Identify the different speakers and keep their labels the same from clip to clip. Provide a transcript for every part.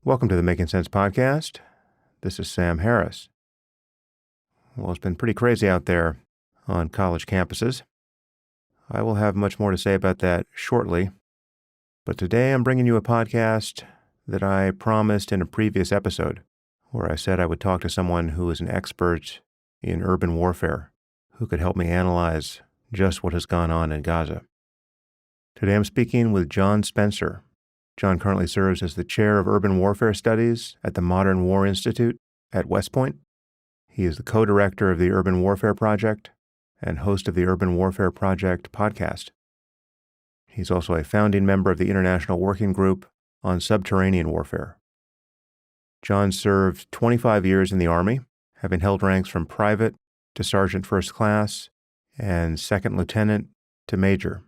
Speaker 1: Welcome to the Making Sense podcast. This is Sam Harris. Well, it's been pretty crazy out there on college campuses. I will have much more to say about that shortly, but today I'm bringing you a podcast that I promised in a previous episode, where I said I would talk to someone who is an expert in urban warfare, who could help me analyze just what has gone on in Gaza. Today I'm speaking with John Spencer. John currently serves as the chair of urban warfare studies at the Modern War Institute at West Point. He is the co-director of the Urban Warfare Project and host of the Urban Warfare Project podcast. He's also a founding member of the International Working Group on Subterranean Warfare. John served 25 years in the Army, having held ranks from private to sergeant first class and second lieutenant to major.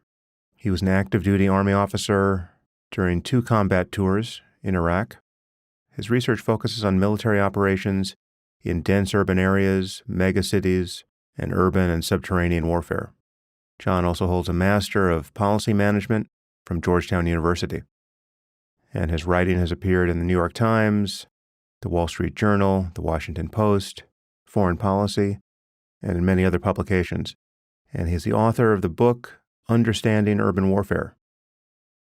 Speaker 1: He was an active duty Army officer during 2 combat tours in Iraq. His research focuses on military operations in dense urban areas, megacities, and urban and subterranean warfare. John also holds a Master of Policy Management from Georgetown University. And his writing has appeared in the New York Times, the Wall Street Journal, the Washington Post, Foreign Policy, and in many other publications. And he's the author of the book, Understanding Urban Warfare.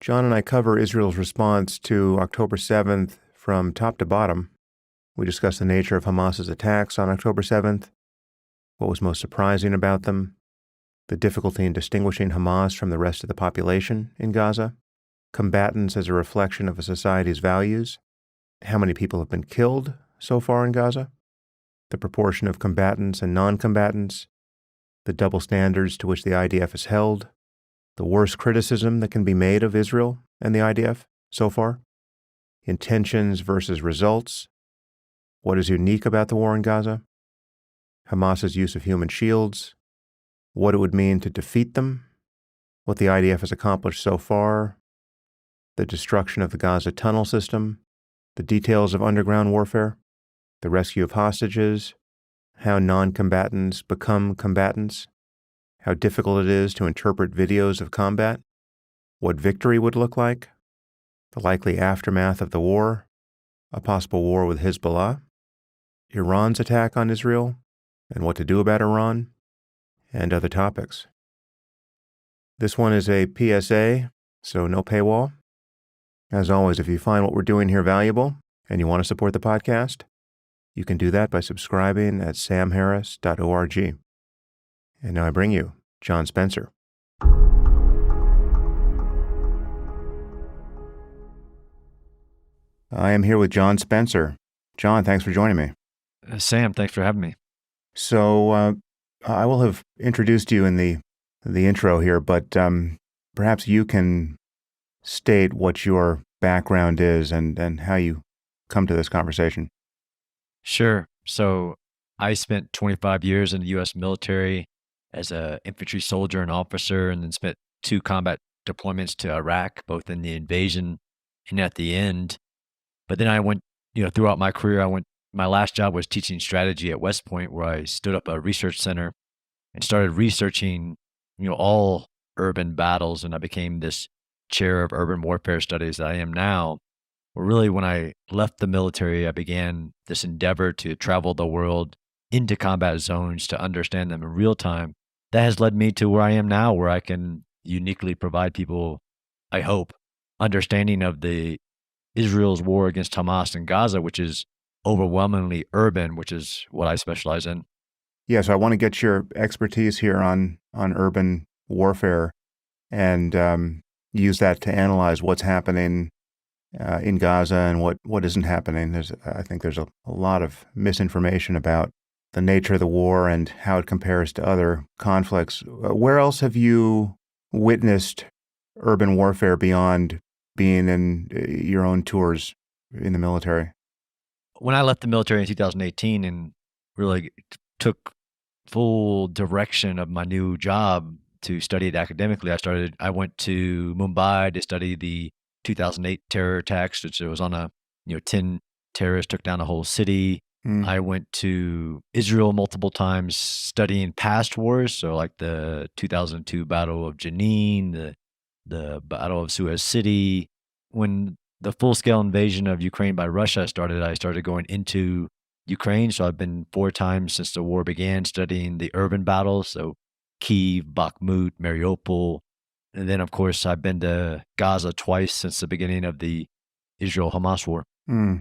Speaker 1: John and I cover Israel's response to October 7th from top to bottom. We discuss the nature of Hamas's attacks on October 7th, what was most surprising about them, the difficulty in distinguishing Hamas from the rest of the population in Gaza, combatants as a reflection of a society's values, how many people have been killed so far in Gaza, the proportion of combatants and non-combatants, the double standards to which the IDF is held, the worst criticism that can be made of Israel and the IDF so far, intentions versus results, what is unique about the war in Gaza, Hamas's use of human shields, what it would mean to defeat them, what the IDF has accomplished so far, the destruction of the Gaza tunnel system, the details of underground warfare, the rescue of hostages, how non-combatants become combatants, how difficult it is to interpret videos of combat, what victory would look like, the likely aftermath of the war, a possible war with Hezbollah, Iran's attack on Israel, and what to do about Iran, and other topics. This one is a PSA, so no paywall. As always, if you find what we're doing here valuable and you want to support the podcast, you can do that by subscribing at samharris.org. And now I bring you John Spencer. I am here with John Spencer. John, thanks for joining me.
Speaker 2: Sam, thanks for having me.
Speaker 1: So I will have introduced you in the intro here, but perhaps you can state what your background is and how you come to this conversation.
Speaker 2: Sure. So I spent 25 years in the U.S. military as an infantry soldier and officer, and then spent 2 combat deployments to Iraq, both in the invasion and at the end. But then I went, throughout my career, my last job was teaching strategy at West Point, where I stood up a research center and started researching, all urban battles. And I became this chair of urban warfare studies that I am now. Well, really, when I left the military, I began this endeavor to travel the world into combat zones to understand them in real time. That has led me to where I am now, where I can uniquely provide people, I hope, understanding of the Israel's war against Hamas in Gaza, which is overwhelmingly urban, which is what I specialize in.
Speaker 1: Yeah, so I want to get your expertise here on urban warfare and use that to analyze what's happening in Gaza and what isn't happening. I think there's a lot of misinformation about the nature of the war and how it compares to other conflicts. Where else have you witnessed urban warfare beyond being in your own tours in the military?
Speaker 2: When I left the military in 2018 and really took full direction of my new job to study it academically, I went to Mumbai to study the 2008 terror attacks, which was on 10 terrorists took down a whole city. I went to Israel multiple times studying past wars, so like the 2002 Battle of Jenin, the Battle of Suez City. When the full-scale invasion of Ukraine by Russia started, I started going into Ukraine. So I've been 4 times since the war began studying the urban battles. So Kyiv, Bakhmut, Mariupol. And then, of course, I've been to Gaza twice since the beginning of the Israel-Hamas war.
Speaker 1: Hmm.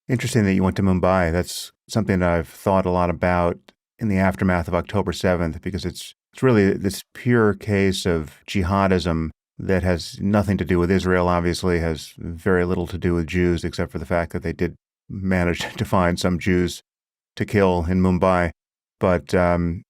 Speaker 1: Interesting that you went to Mumbai. That's something that I've thought a lot about in the aftermath of October 7th, because it's really this pure case of jihadism that has nothing to do with Israel, obviously, has very little to do with Jews, except for the fact that they did manage to find some Jews to kill in Mumbai. But I'm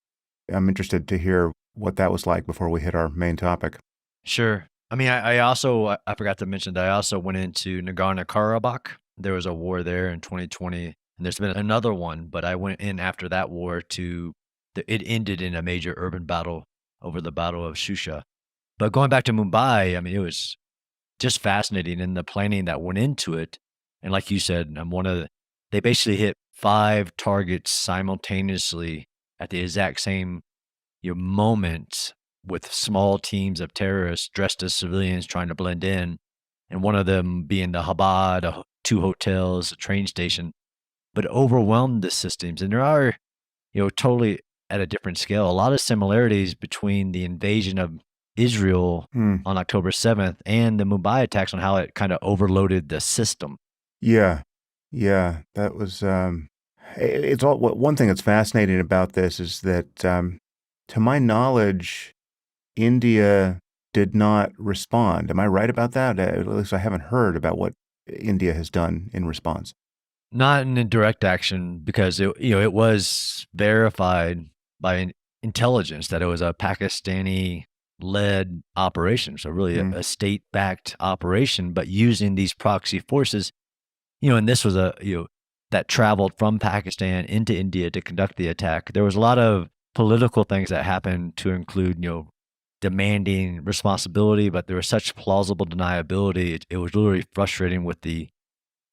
Speaker 1: interested to hear what that was like before we hit our main topic.
Speaker 2: Sure. I mean, I also, I forgot to mention that I also went into Nagorno-Karabakh. There was a war there in 2020, and there's been another one, but I went in after that war it ended in a major urban battle over the Battle of Shusha. But going back to Mumbai, I mean, it was just fascinating in the planning that went into it. And like you said, they basically hit 5 targets simultaneously at the exact same moment, with small teams of terrorists dressed as civilians trying to blend in. And one of them being the Chabad, 2 hotels, a train station, but overwhelmed the systems. And there are, totally at a different scale, a lot of similarities between the invasion of Israel on October 7th and the Mumbai attacks, on how it kind of overloaded the system.
Speaker 1: Yeah. That was, it's all, one thing that's fascinating about this is that, to my knowledge, India did not respond. Am I right about that? At least I haven't heard about what India has done in response.
Speaker 2: Not in a direct action, because it was verified by intelligence that it was a Pakistani-led operation. So really a state-backed operation, but using these proxy forces, and this was that traveled from Pakistan into India to conduct the attack. There was a lot of political things that happened, to include, demanding responsibility, but there was such plausible deniability. It was really frustrating with the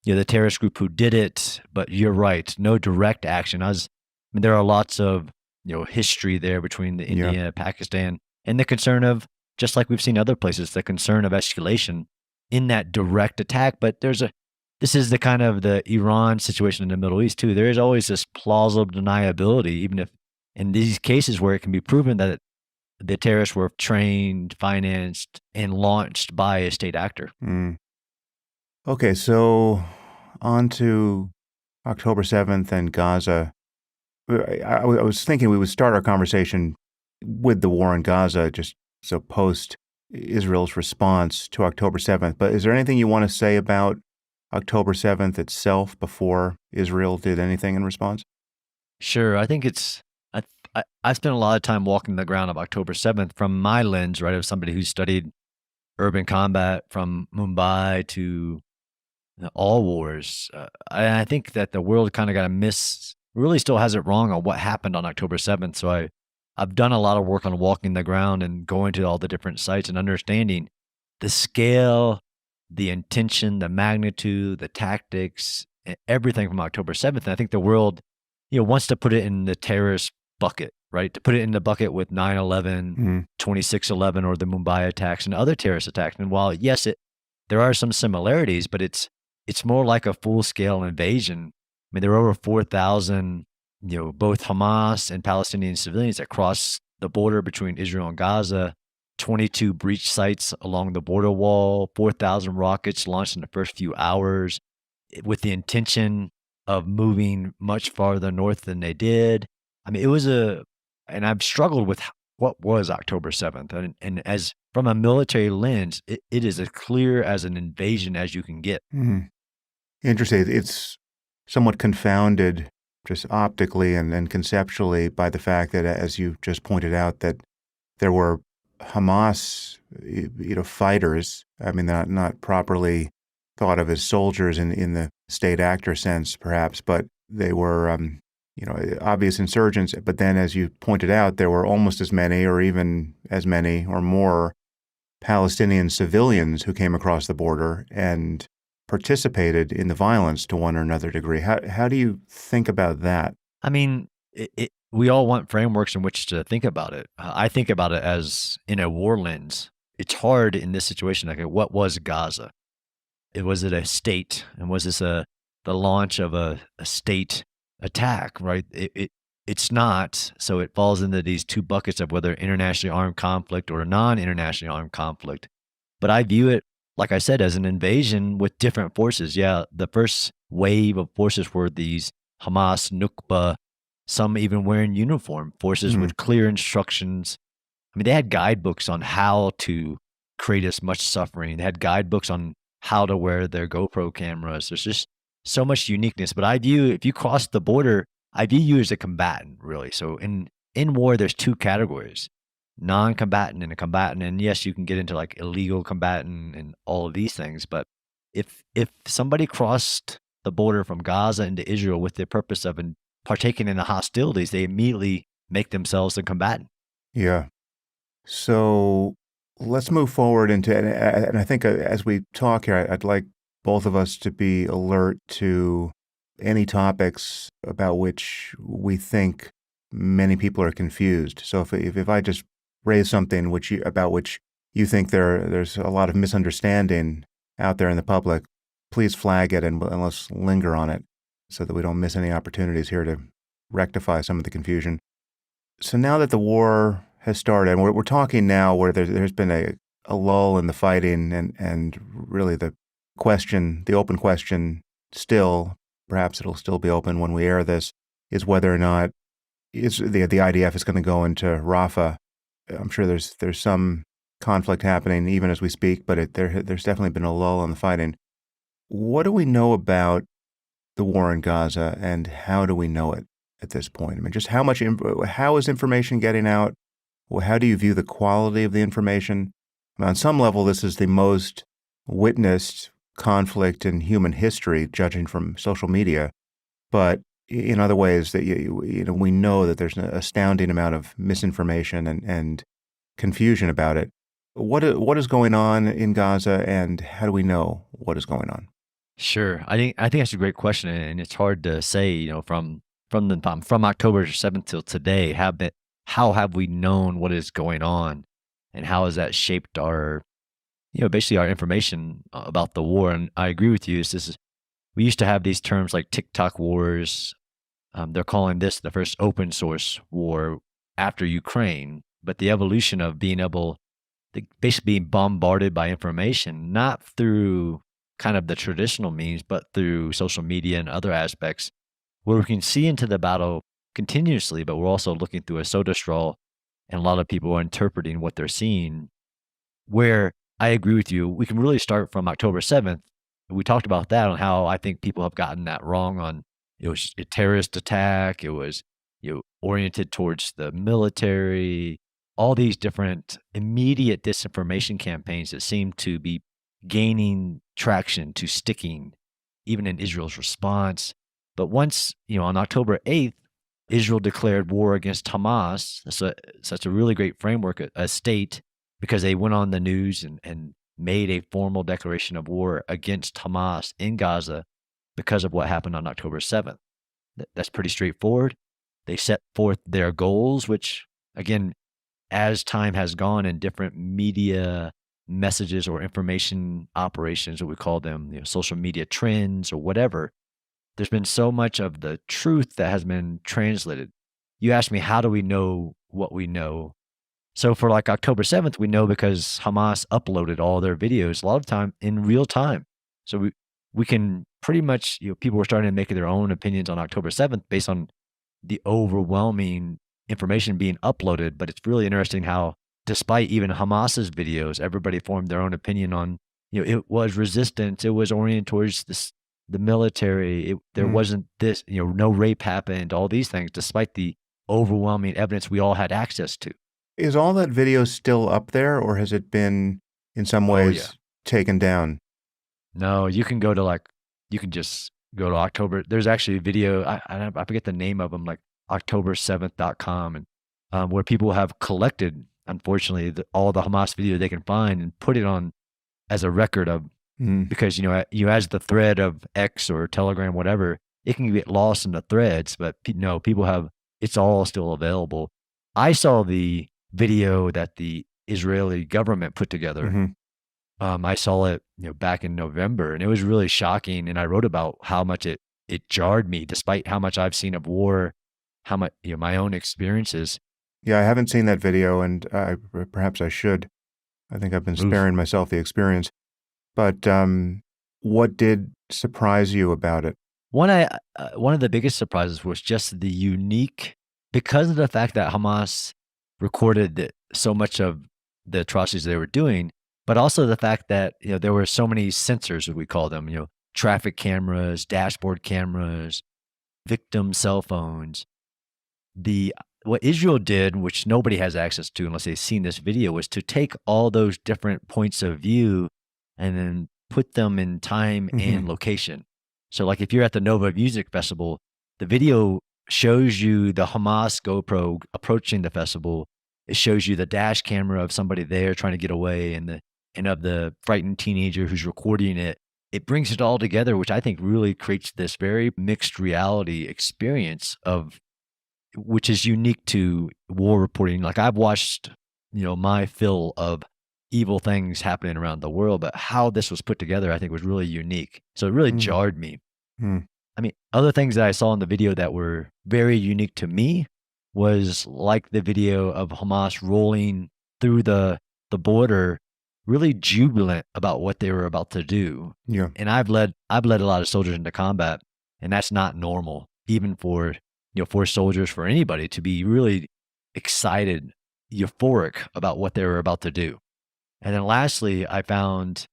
Speaker 2: terrorist group who did it. But you're right, no direct action. There are lots of history there between the India and Pakistan, and the concern of, just like we've seen other places, the concern of escalation in that direct attack. But this is the kind of the Iran situation in the Middle East too. There is always this plausible deniability, even if in these cases where it can be proven that the terrorists were trained, financed, and launched by a state actor.
Speaker 1: Okay, so on to October 7th and Gaza. I was thinking we would start our conversation with the war in Gaza, just so post Israel's response to October 7th. But is there anything you want to say about October 7th itself before Israel did anything in response?
Speaker 2: Sure. I think I spent a lot of time walking the ground of October 7th from my lens, right, of somebody who studied urban combat from Mumbai to all wars. I think that the world kind of really still has it wrong on what happened on October 7th. So I've done a lot of work on walking the ground and going to all the different sites and understanding the scale, the intention, the magnitude, the tactics, everything from October 7th. And I think the world, wants to put it in the terrorist bucket, right? To put it in the bucket with 9/11, 26/11, or the Mumbai attacks and other terrorist attacks. And while, yes, there are some similarities, but it's more like a full-scale invasion. I mean, there were over 4,000, both Hamas and Palestinian civilians that crossed the border between Israel and Gaza, 22 breach sites along the border wall, 4,000 rockets launched in the first few hours with the intention of moving much farther north than they did. I mean, and I've struggled with what was October 7th. And as from a military lens, it is as clear as an invasion as you can get.
Speaker 1: Interesting. It's somewhat confounded just optically and conceptually by the fact that, as you just pointed out, that there were Hamas, fighters. I mean, they're not properly thought of as soldiers in the state actor sense, perhaps, but they were, obvious insurgents. But then, as you pointed out, there were almost as many, or even as many or more, Palestinian civilians who came across the border and participated in the violence to one or another degree. How do you think about that?
Speaker 2: I mean, we all want frameworks in which to think about it. I think about it as in a war lens. It's hard in this situation. Like, what was Gaza? Was it a state? And was this the launch of a state attack, right? It's not. So it falls into these two buckets of whether internationally armed conflict or a non-internationally armed conflict. But I view it, like I said, as an invasion with different forces. Yeah, the first wave of forces were these Hamas, Nukba, some even wearing uniform, forces
Speaker 1: Mhm.
Speaker 2: with clear instructions. I mean, they had guidebooks on how to create as much suffering. They had guidebooks on how to wear their GoPro cameras. There's just so much uniqueness. But I view, if you cross the border, I view you as a combatant, really. So in war, there's two categories: non-combatant and a combatant. And yes, you can get into like illegal combatant and all of these things. But if somebody crossed the border from Gaza into Israel with the purpose of partaking in the hostilities, they immediately make themselves a combatant.
Speaker 1: Yeah. So let's move forward into, and I think as we talk here, I'd like both of us to be alert to any topics about which we think many people are confused. So if I just raise something about which you think there's a lot of misunderstanding out there in the public, please flag it and let's linger on it so that we don't miss any opportunities here to rectify some of the confusion. So now that the war has started, and we're talking now where there's been a lull in the fighting, and really the open question still, perhaps it'll still be open when we air this, is whether or not the IDF is going to go into Rafah. I'm sure there's some conflict happening even as we speak, but there's definitely been a lull in the fighting. What do we know about the war in Gaza, and how do we know it at this point? I mean, just how is information getting out? Well, how do you view the quality of the information? I mean, on some level, this is the most witnessed conflict in human history, judging from social media. But in other ways, that we know that there's an astounding amount of misinformation and confusion about it. What is going on in Gaza, and how do we know what is going on?
Speaker 2: Sure. I think that's a great question, and it's hard to say, from October 7th till today, how have we known what is going on, and how has that shaped our, basically our information about the war? And I agree with you. We used to have these terms like TikTok wars. They're calling this the first open source war after Ukraine, but the evolution of being able to basically being bombarded by information, not through kind of the traditional means, but through social media and other aspects, where we can see into the battle continuously, but we're also looking through a soda straw, and a lot of people are interpreting what they're seeing. Where I agree with you, we can really start from October 7th. We talked about that on how I think people have gotten that wrong on it was a terrorist attack. It was, oriented towards the military, all these different immediate disinformation campaigns that seem to be gaining traction to sticking, even in Israel's response. But once, on October 8th, Israel declared war against Hamas. Such a really great framework, a state, because they went on the news and made a formal declaration of war against Hamas in Gaza because of what happened on October 7th. That's pretty straightforward. They set forth their goals, which, again, as time has gone and different media messages or information operations, what we call them, social media trends or whatever, there's been so much of the truth that has been translated. You asked me, how do we know what we know? So for like October 7th, we know because Hamas uploaded all their videos a lot of time in real time. So we can pretty much, people were starting to make their own opinions on October 7th based on the overwhelming information being uploaded. But it's really interesting how, despite even Hamas's videos, everybody formed their own opinion on, it was resistance. It was oriented towards the military. There wasn't this, no rape happened, all these things, despite the overwhelming evidence we all had access to.
Speaker 1: Is all that video still up there, or has it been in some ways taken down?
Speaker 2: No, you can just go to October. There's actually a video, I forget the name of them, like October7th.com, and where people have collected, unfortunately, all the Hamas video they can find and put it on as a record of, because, as the thread of X or Telegram, whatever, it can get lost in the threads, but people have, it's all still available. I saw the video that the Israeli government put together. I saw it, back in November, and it was really shocking. And I wrote about how much it jarred me, despite how much I've seen of war, how much my own experiences.
Speaker 1: Yeah, I haven't seen that video, and perhaps I should. I think I've been
Speaker 2: Oof.
Speaker 1: sparing myself the experience. But what did surprise you about it?
Speaker 2: One of the biggest surprises was just the unique, because of the fact that Hamas recorded so much of the atrocities they were doing, but also the fact that there were so many sensors, as we call them, traffic cameras, dashboard cameras, victim cell phones. The What Israel did, which nobody has access to unless they've seen this video, was to take all those different points of view and then put them in time and
Speaker 1: Hmm.
Speaker 2: location. So, like if you're at the Nova Music Festival, the video shows you the Hamas GoPro approaching the festival. It shows you the dash camera of somebody there trying to get away, and of the frightened teenager who's recording it. It brings it all together, which I think really creates this very mixed reality experience of which is unique to war reporting. Like I've watched, my fill of evil things happening around the world, but how this was put together, I think was really unique. So it really
Speaker 1: Mm.
Speaker 2: jarred me.
Speaker 1: Mm.
Speaker 2: I mean, other things that I saw in the video that were very unique to me was like the video of Hamas rolling through the border, really jubilant about what they were about to do.
Speaker 1: Yeah.
Speaker 2: And I've led a lot of soldiers into combat, and that's not normal, even for soldiers, for anybody to be really excited, euphoric about what they were about to do. And then lastly, I found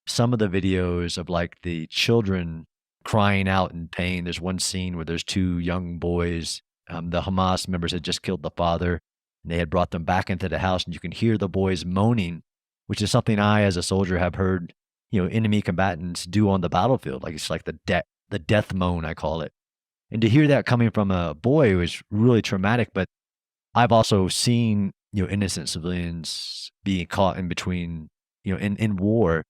Speaker 2: some of the videos of like the children crying out in pain. There's one scene where there's two young boys. The Hamas members had just killed the father, and they had brought them back into the house, and you can hear the boys moaning, which is something I, as a soldier, have heard, enemy combatants do on the battlefield. Like it's like the death moan, I call it. And to hear that coming from a boy was really traumatic. But I've also seen, innocent civilians being caught in between, in war,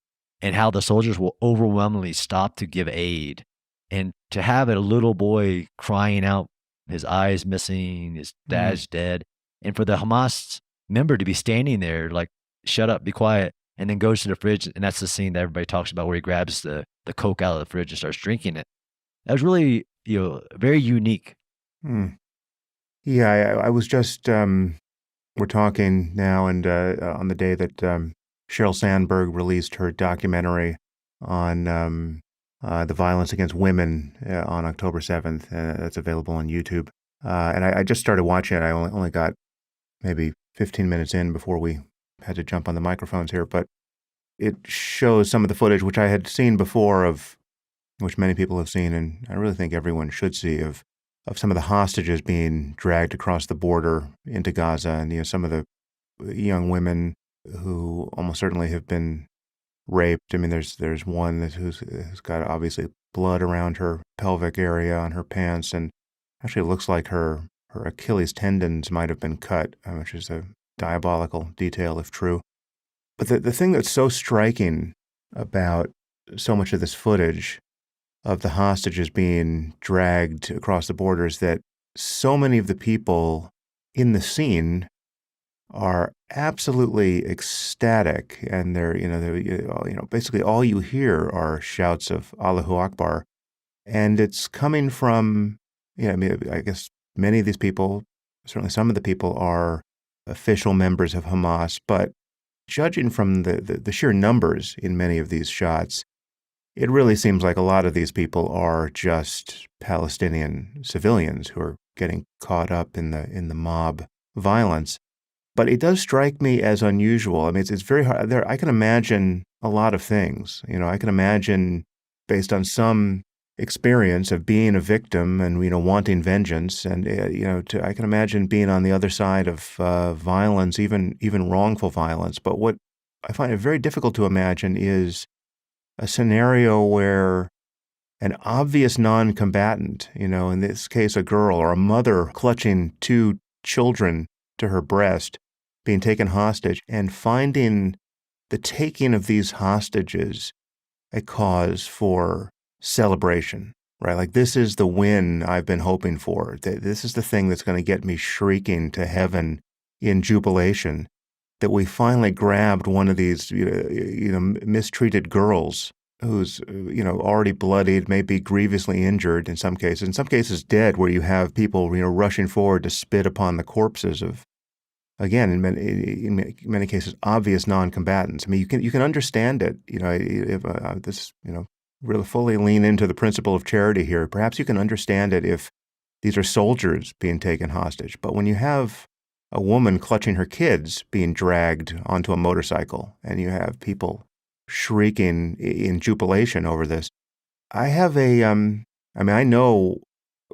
Speaker 2: and how the soldiers will overwhelmingly stop to give aid. And to have a little boy crying out, his eyes missing, his
Speaker 1: Mm.
Speaker 2: dad's dead, and for the Hamas member to be standing there like, shut up, be quiet, and then goes to the fridge. And that's the scene that everybody talks about where he grabs the Coke out of the fridge and starts drinking it. That was really, very unique.
Speaker 1: Mm. Yeah, I was just we're talking now, and on the day that Sheryl Sandberg released her documentary on the violence against women on October 7th. That's available on YouTube. And I just started watching it. I only got maybe 15 minutes in before we had to jump on the microphones here, but it shows some of the footage which I had seen before, of which many people have seen, and I really think everyone should see, of some of the hostages being dragged across the border into Gaza, and some of the young women who almost certainly have been raped. I mean, there's one who's got obviously blood around her pelvic area on her pants, and actually it looks like her Achilles tendons might have been cut, which is a diabolical detail if true. But the thing that's so striking about so much of this footage of the hostages being dragged across the border is that so many of the people in the scene are absolutely ecstatic, and basically all you hear are shouts of Allahu Akbar, and it's coming from, I mean, I guess many of these people, certainly some of the people, are official members of Hamas, but judging from the sheer numbers in many of these shots, it really seems like a lot of these people are just Palestinian civilians who are getting caught up in the mob violence. But it does strike me as unusual. I mean, it's very hard. I can imagine a lot of things. I can imagine, based on some experience of being a victim and wanting vengeance, and I can imagine being on the other side of violence, even wrongful violence. But what I find it very difficult to imagine is a scenario where an obvious non-combatant, in this case a girl or a mother clutching two children to her breast, being taken hostage, and finding the taking of these hostages a cause for celebration, right? Like, this is the win I've been hoping for. This is the thing that's going to get me shrieking to heaven in jubilation. that we finally grabbed one of these, mistreated girls who's, already bloodied, maybe grievously injured in some cases dead, where you have people, rushing forward to spit upon the corpses of, again, in many cases, obvious non-combatants. I mean, you can understand it, if really fully lean into the principle of charity here. Perhaps you can understand it if these are soldiers being taken hostage. But when you have a woman clutching her kids being dragged onto a motorcycle, and you have people shrieking in jubilation over this, I know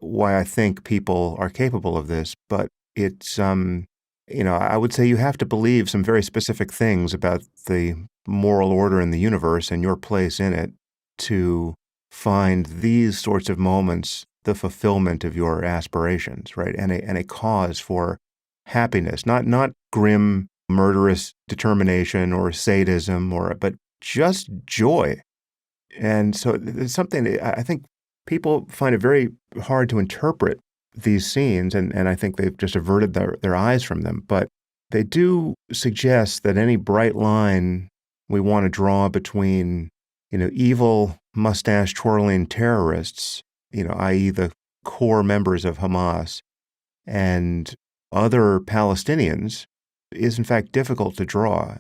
Speaker 1: why I think people are capable of this, but it's, I would say you have to believe some very specific things about the moral order in the universe and your place in it to find these sorts of moments the fulfillment of your aspirations, right? And a cause for happiness, not grim, murderous determination or sadism, but just joy. And so it's something that I think people find it very hard to interpret these scenes, and I think they've just averted their eyes from them. But they do suggest that any bright line we want to draw between, evil mustache-twirling terrorists, i.e. the core members of Hamas, and other Palestinians, is in fact difficult to draw.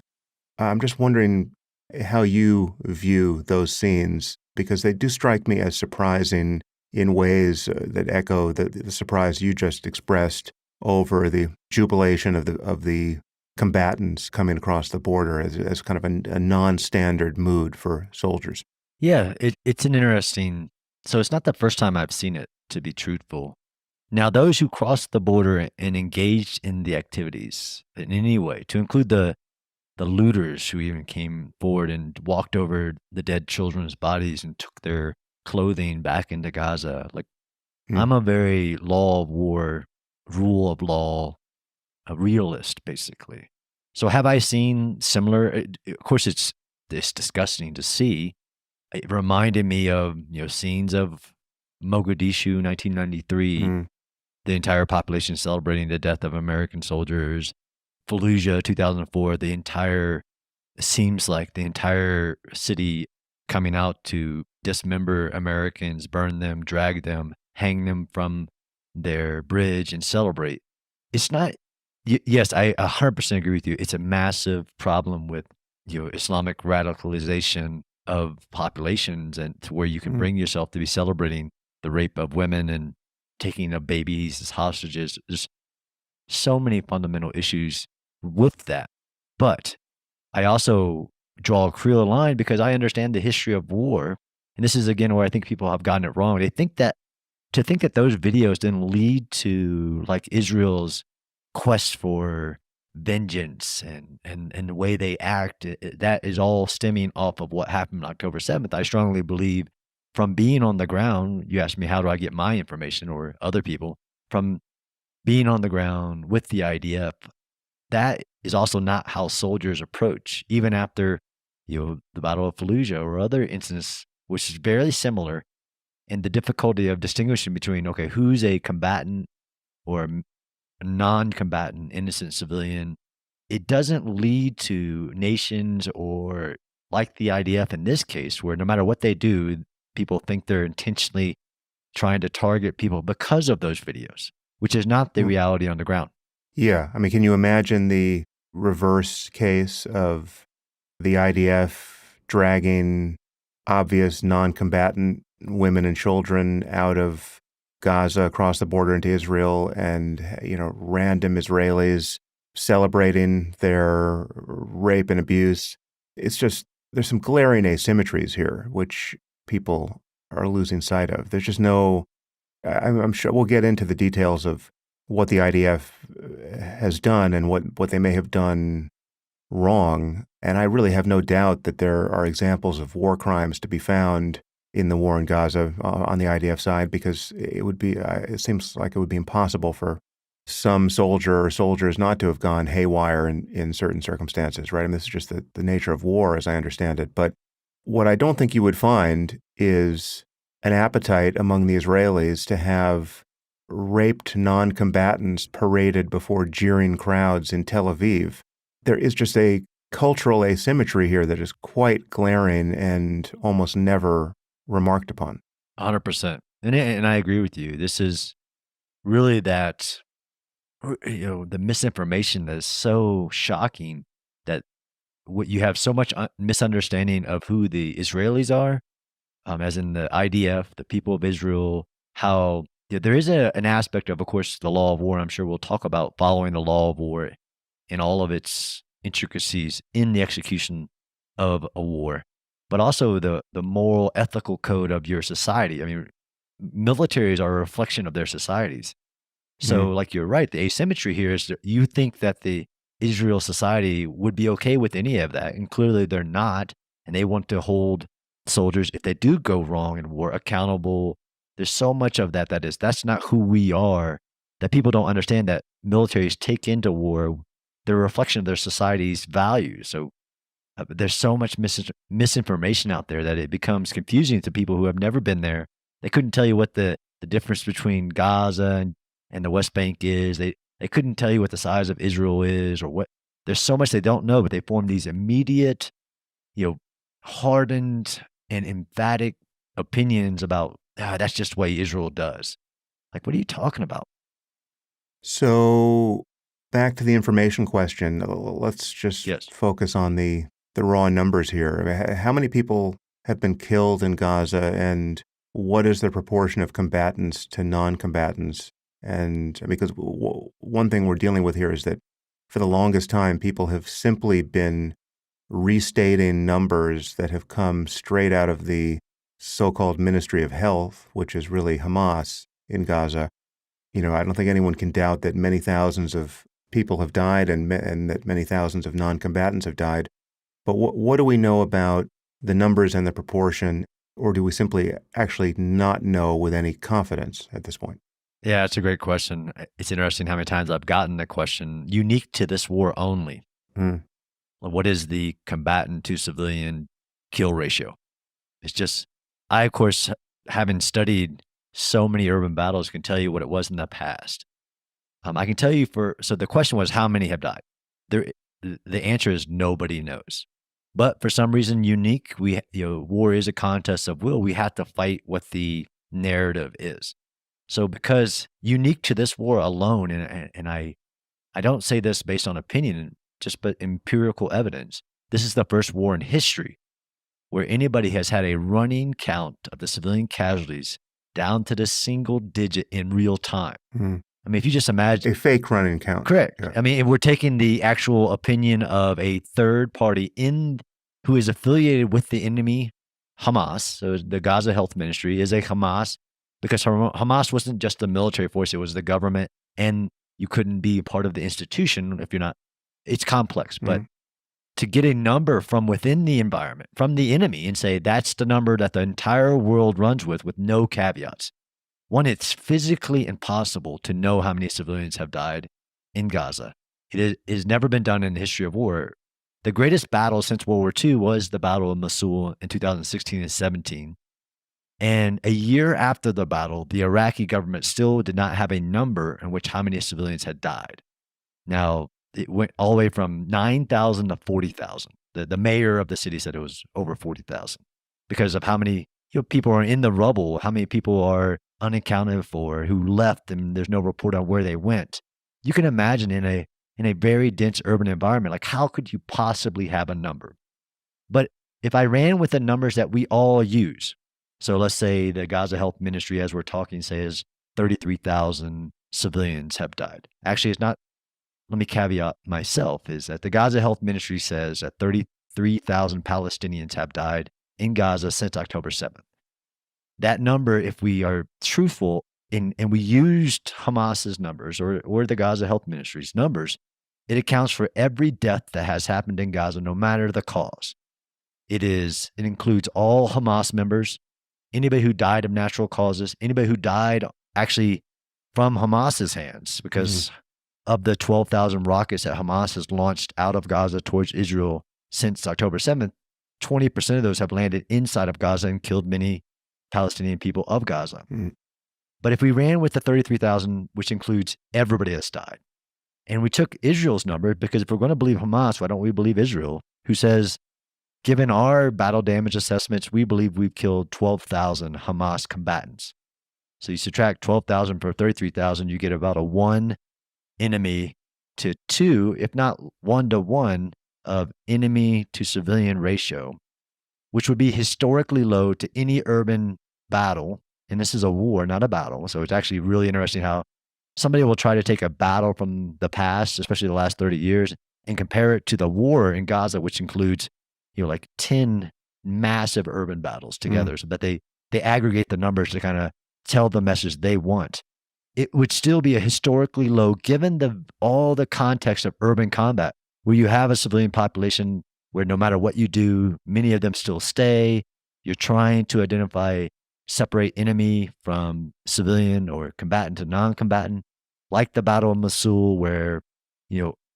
Speaker 1: I'm just wondering how you view those scenes, because they do strike me as surprising in ways that echo the surprise you just expressed over the jubilation of the combatants coming across the border as kind of a non-standard mood for soldiers.
Speaker 2: Yeah, it's an interesting. So it's not the first time I've seen it, to be truthful. Now, those who crossed the border and engaged in the activities in any way, to include the looters who even came forward and walked over the dead children's bodies and took their clothing back into Gaza. Like, I'm a very law of war, rule of law, a realist, basically. So have I seen similar? Of course, it's disgusting to see. It reminded me of scenes of Mogadishu, 1993, the entire population celebrating the death of American soldiers. Fallujah, 2004, seems like the entire city coming out to dismember Americans, burn them, drag them, hang them from their bridge, and celebrate. It's not. Yes, I 100% agree with you. It's a massive problem with Islamic radicalization of populations, and to where you can bring yourself to be celebrating the rape of women and taking of babies as hostages. There's so many fundamental issues with that. But I also draw a clear line because I understand the history of war. And this is, again, where I think people have gotten it wrong. They think that those videos didn't lead to like Israel's quest for vengeance and the way they act, that is all stemming off of what happened on October 7th. I strongly believe, from being on the ground, you asked me, how do I get my information or other people, from being on the ground with the IDF, that is also not how soldiers approach, even after, the Battle of Fallujah or other incidents, which is very similar, and the difficulty of distinguishing between, okay, who's a combatant or a non-combatant, innocent civilian. It doesn't lead to nations, or like the IDF in this case, where no matter what they do, people think they're intentionally trying to target people because of those videos, which is not the reality on the ground.
Speaker 1: Yeah. I mean, can you imagine the reverse case of the IDF dragging obvious non-combatant women and children out of Gaza across the border into Israel, and, random Israelis celebrating their rape and abuse? It's just, there's some glaring asymmetries here, which people are losing sight of. There's just I'm sure we'll get into the details of what the IDF has done and what they may have done wrong. And I really have no doubt that there are examples of war crimes to be found in the war in Gaza on the IDF side, because it seems like it would be impossible for some soldier or soldiers not to have gone haywire in certain circumstances, right? I mean, this is just the nature of war, as I understand it. But what I don't think you would find is an appetite among the Israelis to have raped non-combatants paraded before jeering crowds in Tel Aviv there is just a cultural asymmetry here that is quite glaring and almost never remarked upon.
Speaker 2: 100%. And I agree with you. This is really that, the misinformation that is so shocking that what you have so much misunderstanding of who the Israelis are, as in the IDF, the people of Israel, how there is an aspect of course, the law of war. I'm sure we'll talk about following the law of war in all of its intricacies in the execution of a war, but also the moral, ethical code of your society. I mean, militaries are a reflection of their societies. So, like you're right, the asymmetry here is that you think that the Israel society would be okay with any of that, and clearly they're not, and they want to hold soldiers, if they do go wrong in war, accountable. There's so much of that's not who we are, that people don't understand that militaries take into war. They're a reflection of their society's values. So there's so much misinformation out there that it becomes confusing to people who have never been there. They couldn't tell you what the difference between Gaza and the West Bank is. They couldn't tell you what the size of Israel is or what. There's so much they don't know, but they form these immediate, hardened and emphatic opinions about, that's just the way Israel does. Like, what are you talking about?
Speaker 1: So back to the information question. Let's just
Speaker 2: Yes.
Speaker 1: focus on the raw numbers here. How many people have been killed in Gaza, and what is the proportion of combatants to non-combatants? And because one thing we're dealing with here is that for the longest time, people have simply been restating numbers that have come straight out of the so-called Ministry of Health, which is really Hamas in Gaza. I don't think anyone can doubt that many thousands of people have died and that many thousands of non-combatants have died. But what do we know about the numbers and the proportion, or do we simply actually not know with any confidence at this point?
Speaker 2: Yeah, it's a great question. It's interesting how many times I've gotten the question unique to this war only. What is the combatant to civilian kill ratio? It's just, I, of course, having studied so many urban battles, can tell you what it was in the past. I can tell you so the question was, how many have died? The answer is nobody knows. But for some reason unique, war is a contest of will. We have to fight what the narrative is. So because unique to this war alone, and I don't say this based on opinion, but empirical evidence, this is the first war in history where anybody has had a running count of the civilian casualties down to the single digit in real time. I mean, if you just imagine
Speaker 1: a fake running count.
Speaker 2: Correct.
Speaker 1: Yeah.
Speaker 2: I mean, we're taking the actual opinion of a third party who is affiliated with the enemy, Hamas. So the Gaza Health Ministry is a Hamas, because Hamas wasn't just the military force, it was the government, and you couldn't be part of the institution if you're not. It's complex, but to get a number from within the environment, from the enemy, and say that's the number that the entire world runs with no caveats. One, it's physically impossible to know how many civilians have died in Gaza. It has never been done in the history of war. The greatest battle since World War II was the Battle of Mosul in 2016 and 17. And a year after the battle, the Iraqi government still did not have a number in which how many civilians had died. Now, it went all the way from 9,000 to 40,000. The mayor of the city said it was over 40,000 because of how many people are in the rubble, how many people are unaccounted for, who left, and there's no report on where they went. You can imagine in a very dense urban environment, like how could you possibly have a number? But if I ran with the numbers that we all use, so let's say the Gaza Health Ministry, as we're talking, says 33,000 civilians have died. Actually, it's not. Let me caveat myself, is that the Gaza Health Ministry says that 33,000 Palestinians have died in Gaza since October 7th. That number, if we are truthful, and we used Hamas's numbers or the Gaza Health Ministry's numbers, it accounts for every death that has happened in Gaza, no matter the cause. It includes all Hamas members, anybody who died of natural causes, anybody who died actually from Hamas's hands, because of the 12,000 rockets that Hamas has launched out of Gaza towards Israel since October 7th, 20% of those have landed inside of Gaza and killed many Palestinian people of Gaza. But if we ran with the 33,000, which includes everybody that's died, And we took Israel's number because if we're going to believe Hamas, why don't we believe Israel, who says, given our battle damage assessments, we believe we've killed 12,000 Hamas combatants. So you subtract 12,000 from 33,000, you get about a 1 enemy to 2, if not 1 to 1 of enemy to civilian ratio, which would be historically low to any urban battle. And this is a war, not a battle. So it's actually really interesting how somebody will try to take a battle from the past, especially the last 30 years, and compare it to the war in Gaza, which includes, like 10 massive urban battles together. So that they aggregate the numbers to kind of tell the message they want. It would still be a historically low, given all the context of urban combat, where you have a civilian population where no matter what you do, many of them still stay. You're trying to identify, separate enemy from civilian or combatant to non-combatant, like the Battle of Mosul, where,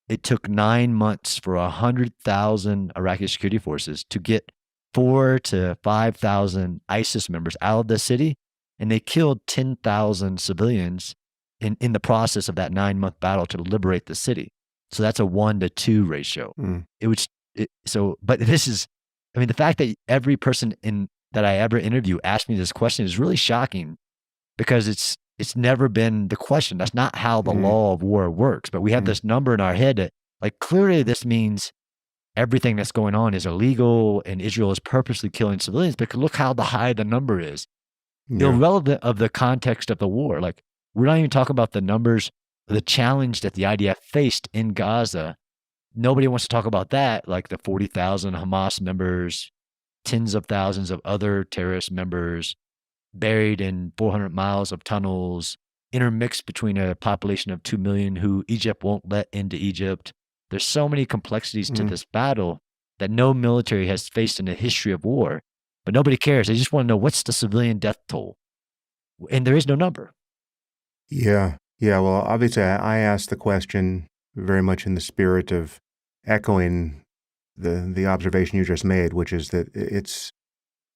Speaker 2: it took 9 months for 100,000 Iraqi security forces to get 4,000 to 5,000 ISIS members out of the city. And they killed 10,000 civilians in the process of that 9-month battle to liberate the city. So that's a 1 to 2 ratio. But this is, the fact that every person that I ever interview asked me this question is really shocking, because it's never been the question. That's not how the law of war works. But we have this number in our head that, clearly this means everything that's going on is illegal and Israel is purposely killing civilians, because look how high the number is. Irrelevant of the context of the war. We're not even talking about the numbers, the challenge that the IDF faced in Gaza. Nobody wants to talk about that, like the 40,000 Hamas members, tens of thousands of other terrorist members buried in 400 miles of tunnels, intermixed between a population of 2 million who Egypt won't let into Egypt. There's so many complexities to this battle that no military has faced in the history of war. But nobody cares. They just want to know, what's the civilian death toll? And there is no number.
Speaker 1: Yeah. Well, obviously, I asked the question very much in the spirit of echoing the observation you just made, which is that it's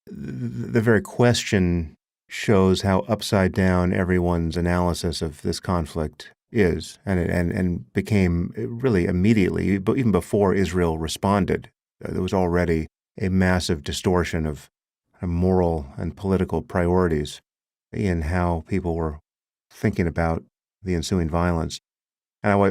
Speaker 1: the very question shows how upside down everyone's analysis of this conflict is, and became really immediately, but even before Israel responded, there was already a massive distortion of moral and political priorities in how people were thinking about the ensuing violence. And I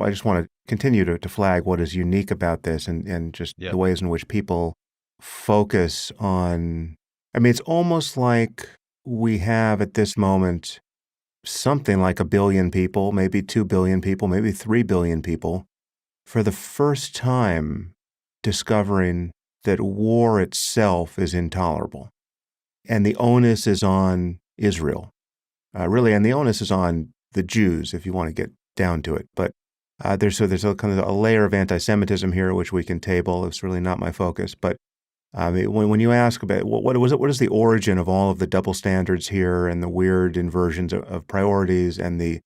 Speaker 1: just want to continue to flag what is unique about this, and just the ways in which people focus on. It's almost like we have at this moment something like 1 billion people, maybe 2 billion people, maybe 3 billion people, for the first time discovering that war itself is intolerable. And the onus is on Israel, really, and the onus is on the Jews, if you want to get down to it. But there's a kind of a layer of anti-Semitism here, which we can table. It's really not my focus. But when you ask about what is the origin of all of the double standards here and the weird inversions of priorities, and the,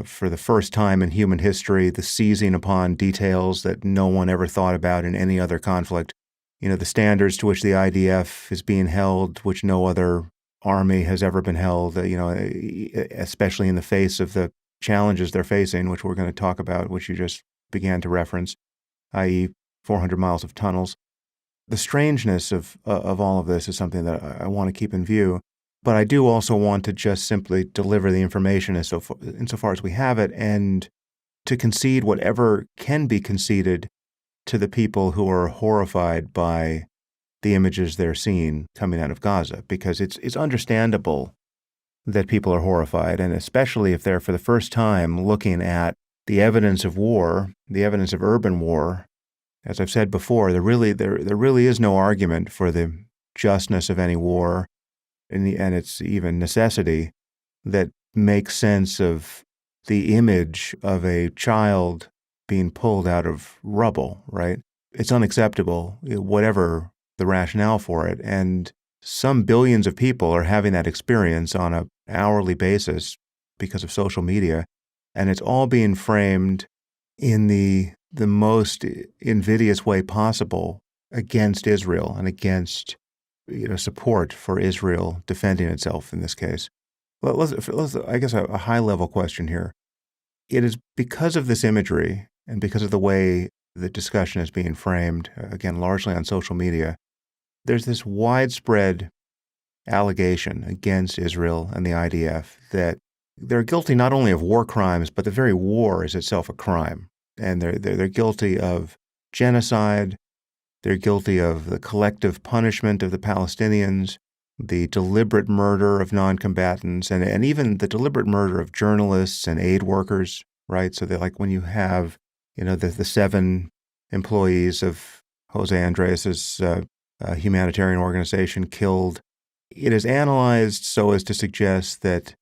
Speaker 1: for the first time in human history, the seizing upon details that no one ever thought about in any other conflict, the standards to which the IDF is being held, which no other army has ever been held, especially in the face of the challenges they're facing, which we're going to talk about, which you just began to reference, i.e. 400 miles of tunnels. The strangeness of all of this is something that I want to keep in view, but I do also want to just simply deliver the information insofar as we have it, and to concede whatever can be conceded to the people who are horrified by the images they're seeing coming out of Gaza, because it's understandable that people are horrified, and especially if they're for the first time looking at the evidence of war, the evidence of urban war. As I've said before, there really is no argument for the justness of any war, and its even necessity, that makes sense of the image of a child being pulled out of rubble, right? It's unacceptable, whatever the rationale for it. And some billions of people are having that experience on an hourly basis because of social media. And it's all being framed in the most invidious way possible against Israel and against support for Israel defending itself in this case. Let's I guess a high-level question here. it is because of this imagery and because of the way the discussion is being framed, again, largely on social media, there's this widespread allegation against Israel and the IDF that they're guilty not only of war crimes, but the very war is itself a crime. And they're guilty of genocide. They're guilty of the collective punishment of the Palestinians, the deliberate murder of non-combatants, and even the deliberate murder of journalists and aid workers, right? So they're like when you have, the 7 employees of Jose Andres's humanitarian organization killed. It is analyzed so as to suggest that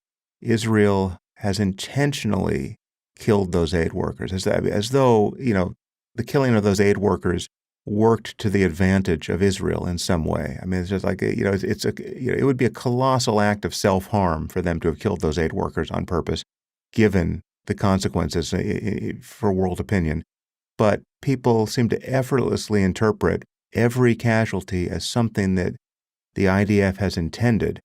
Speaker 1: Israel has intentionally killed those aid workers, as though, the killing of those aid workers worked to the advantage of Israel in some way. I mean, it's just like, it would be a colossal act of self-harm for them to have killed those aid workers on purpose, given the consequences for world opinion. But people seem to effortlessly interpret every casualty as something that the IDF has intended.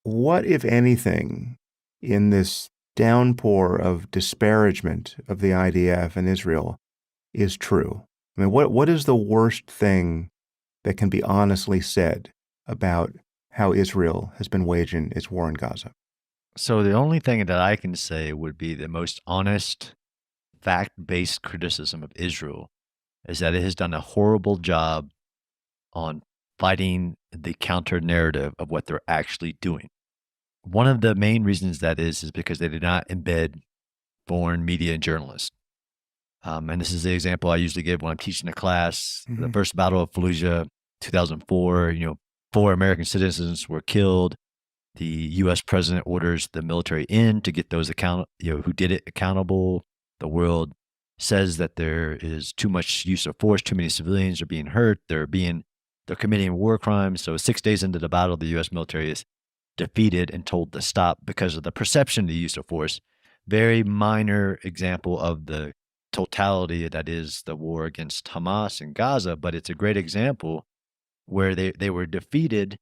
Speaker 1: What, if anything, in this downpour of disparagement of the IDF and Israel is true? I mean, what is the worst thing that can be honestly said about how Israel has been waging its war in Gaza?
Speaker 2: So the only thing that I can say would be the most honest, fact-based criticism of Israel is that it has done a horrible job on fighting the counter narrative of what they're actually doing. One of the main reasons that is because they did not embed foreign media and journalists. And this is the example I usually give when I'm teaching a class. The first Battle of Fallujah, 2004, 4 American citizens were killed. The U.S. president orders the military in to get those who did it accountable. The world says that there is too much use of force, too many civilians are being hurt, they're committing war crimes. So 6 days into the battle, the U.S. military is defeated and told to stop because of the perception of the use of force. Very minor example of the totality that is the war against Hamas in Gaza, but it's a great example where they were defeated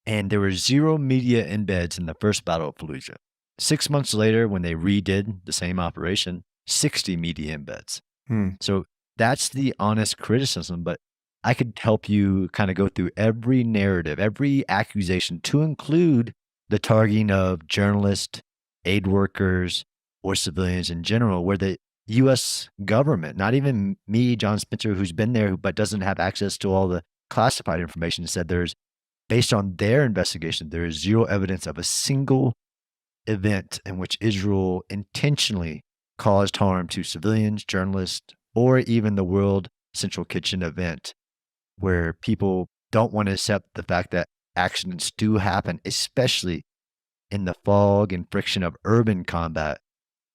Speaker 2: and there were 0 media embeds in the first Battle of Fallujah. 6 months later, when they redid the same operation, 60 media embeds. So that's the honest criticism, but I could help you kind of go through every narrative, every accusation to include the targeting of journalists, aid workers, or civilians in general, where the U.S. government, not even me, John Spencer, who's been there, but doesn't have access to all the classified information, said based on their investigation, there is 0 evidence of a single event in which Israel intentionally caused harm to civilians, journalists, or even the World Central Kitchen event, where people don't want to accept the fact that accidents do happen, especially in the fog and friction of urban combat,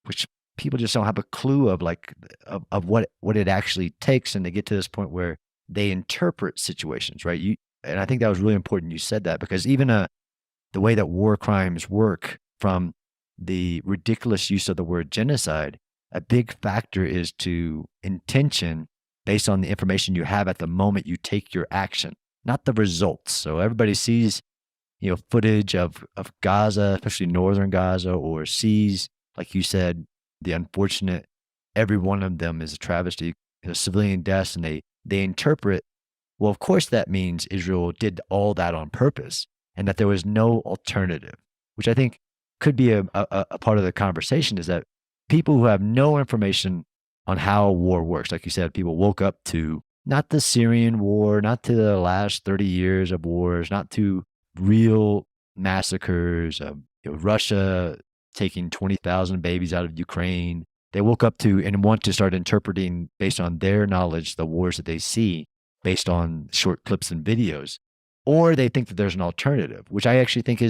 Speaker 2: which people just don't have a clue of what it actually takes. And they get to this point where they interpret situations, right? And I think that was really important you said that, because even the way that war crimes work, from the ridiculous use of the word genocide, a big factor is to intention based on the information you have at the moment you take your action, not the results. So everybody sees, footage of Gaza, especially northern Gaza, or sees, like you said, the unfortunate, every one of them is a travesty, civilian deaths, and they interpret, well, of course that means Israel did all that on purpose and that there was no alternative, which I think could be a part of the conversation, is that people who have no information on how war works, like you said, people woke up to not the Syrian war, not to the last 30 years of wars, not to real massacres of Russia taking 20,000 babies out of Ukraine. They woke up to and want to start interpreting based on their knowledge the wars that they see based on short clips and videos. Or they think that there's an alternative, which I actually think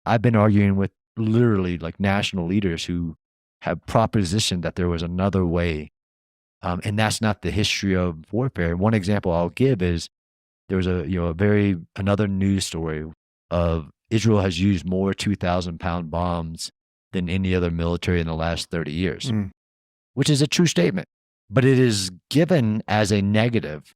Speaker 2: I've been arguing with literally like national leaders who have propositioned that there was another way. And that's not the history of warfare. One example I'll give is there was another news story of Israel has used more 2,000-pound bombs than any other military in the last 30 years, which is a true statement. But it is given as a negative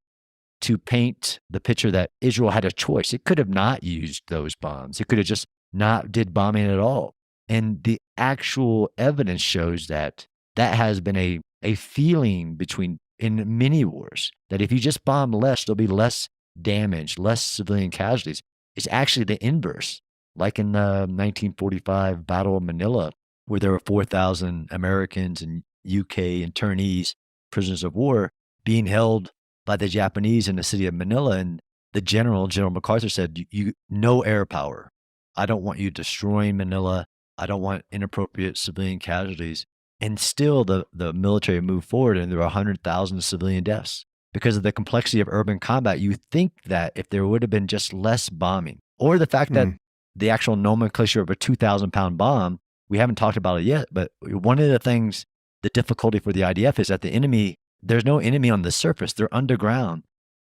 Speaker 2: to paint the picture that Israel had a choice. It could have not used those bombs. It could have just not did bombing at all. And the actual evidence shows that that has been a feeling between in many wars that if you just bomb less, there'll be less damage, less civilian casualties. It's actually the inverse. Like in the 1945 Battle of Manila, where there were 4,000 Americans and UK internees, prisoners of war, being held by the Japanese in the city of Manila. And the General MacArthur said, you no air power. I don't want you destroying Manila. I don't want inappropriate civilian casualties. And still the military moved forward and there were 100,000 civilian deaths. Because of the complexity of urban combat, you think that if there would have been just less bombing, or the fact that the actual nomenclature of a 2,000-pound bomb, we haven't talked about it yet, but one of the things, the difficulty for the IDF is that the enemy, there's no enemy on the surface. They're underground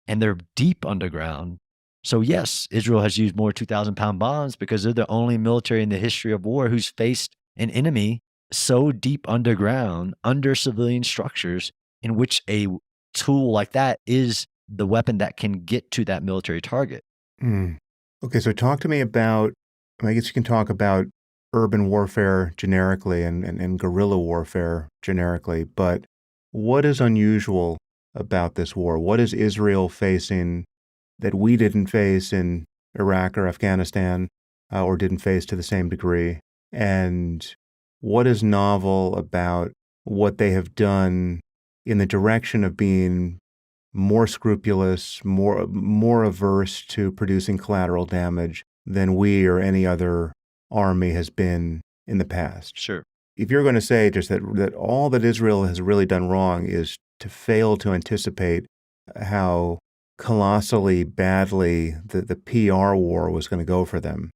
Speaker 2: and they're deep underground. So yes, Israel has used more 2,000-pound bombs because they're the only military in the history of war who's faced an enemy so deep underground, under civilian structures, in which a tool like that is the weapon that can get to that military target.
Speaker 1: Okay, so talk to me about, I guess you can talk about urban warfare generically and guerrilla warfare generically, but what is unusual about this war? What is Israel facing that we didn't face in Iraq or Afghanistan or didn't face to the same degree? And what is novel about what they have done in the direction of being more scrupulous, more averse to producing collateral damage than we or any other army has been in the past?
Speaker 2: Sure.
Speaker 1: If you're going to say just that all that Israel has really done wrong is to fail to anticipate how colossally badly the PR war was going to go for them,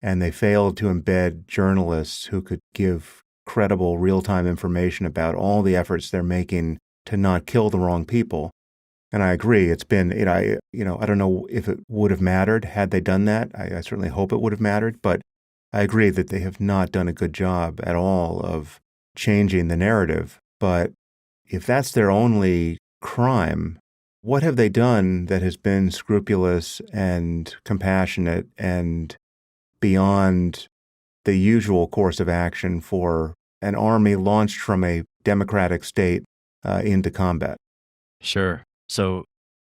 Speaker 1: and they failed to embed journalists who could give credible real-time information about all the efforts they're making to not kill the wrong people. And I agree, it's been, I don't know if it would have mattered had they done that. I certainly hope it would have mattered, but I agree that they have not done a good job at all of changing the narrative. But if that's their only crime, what have they done that has been scrupulous and compassionate and beyond the usual course of action for an army launched from a democratic state into combat?
Speaker 2: Sure. So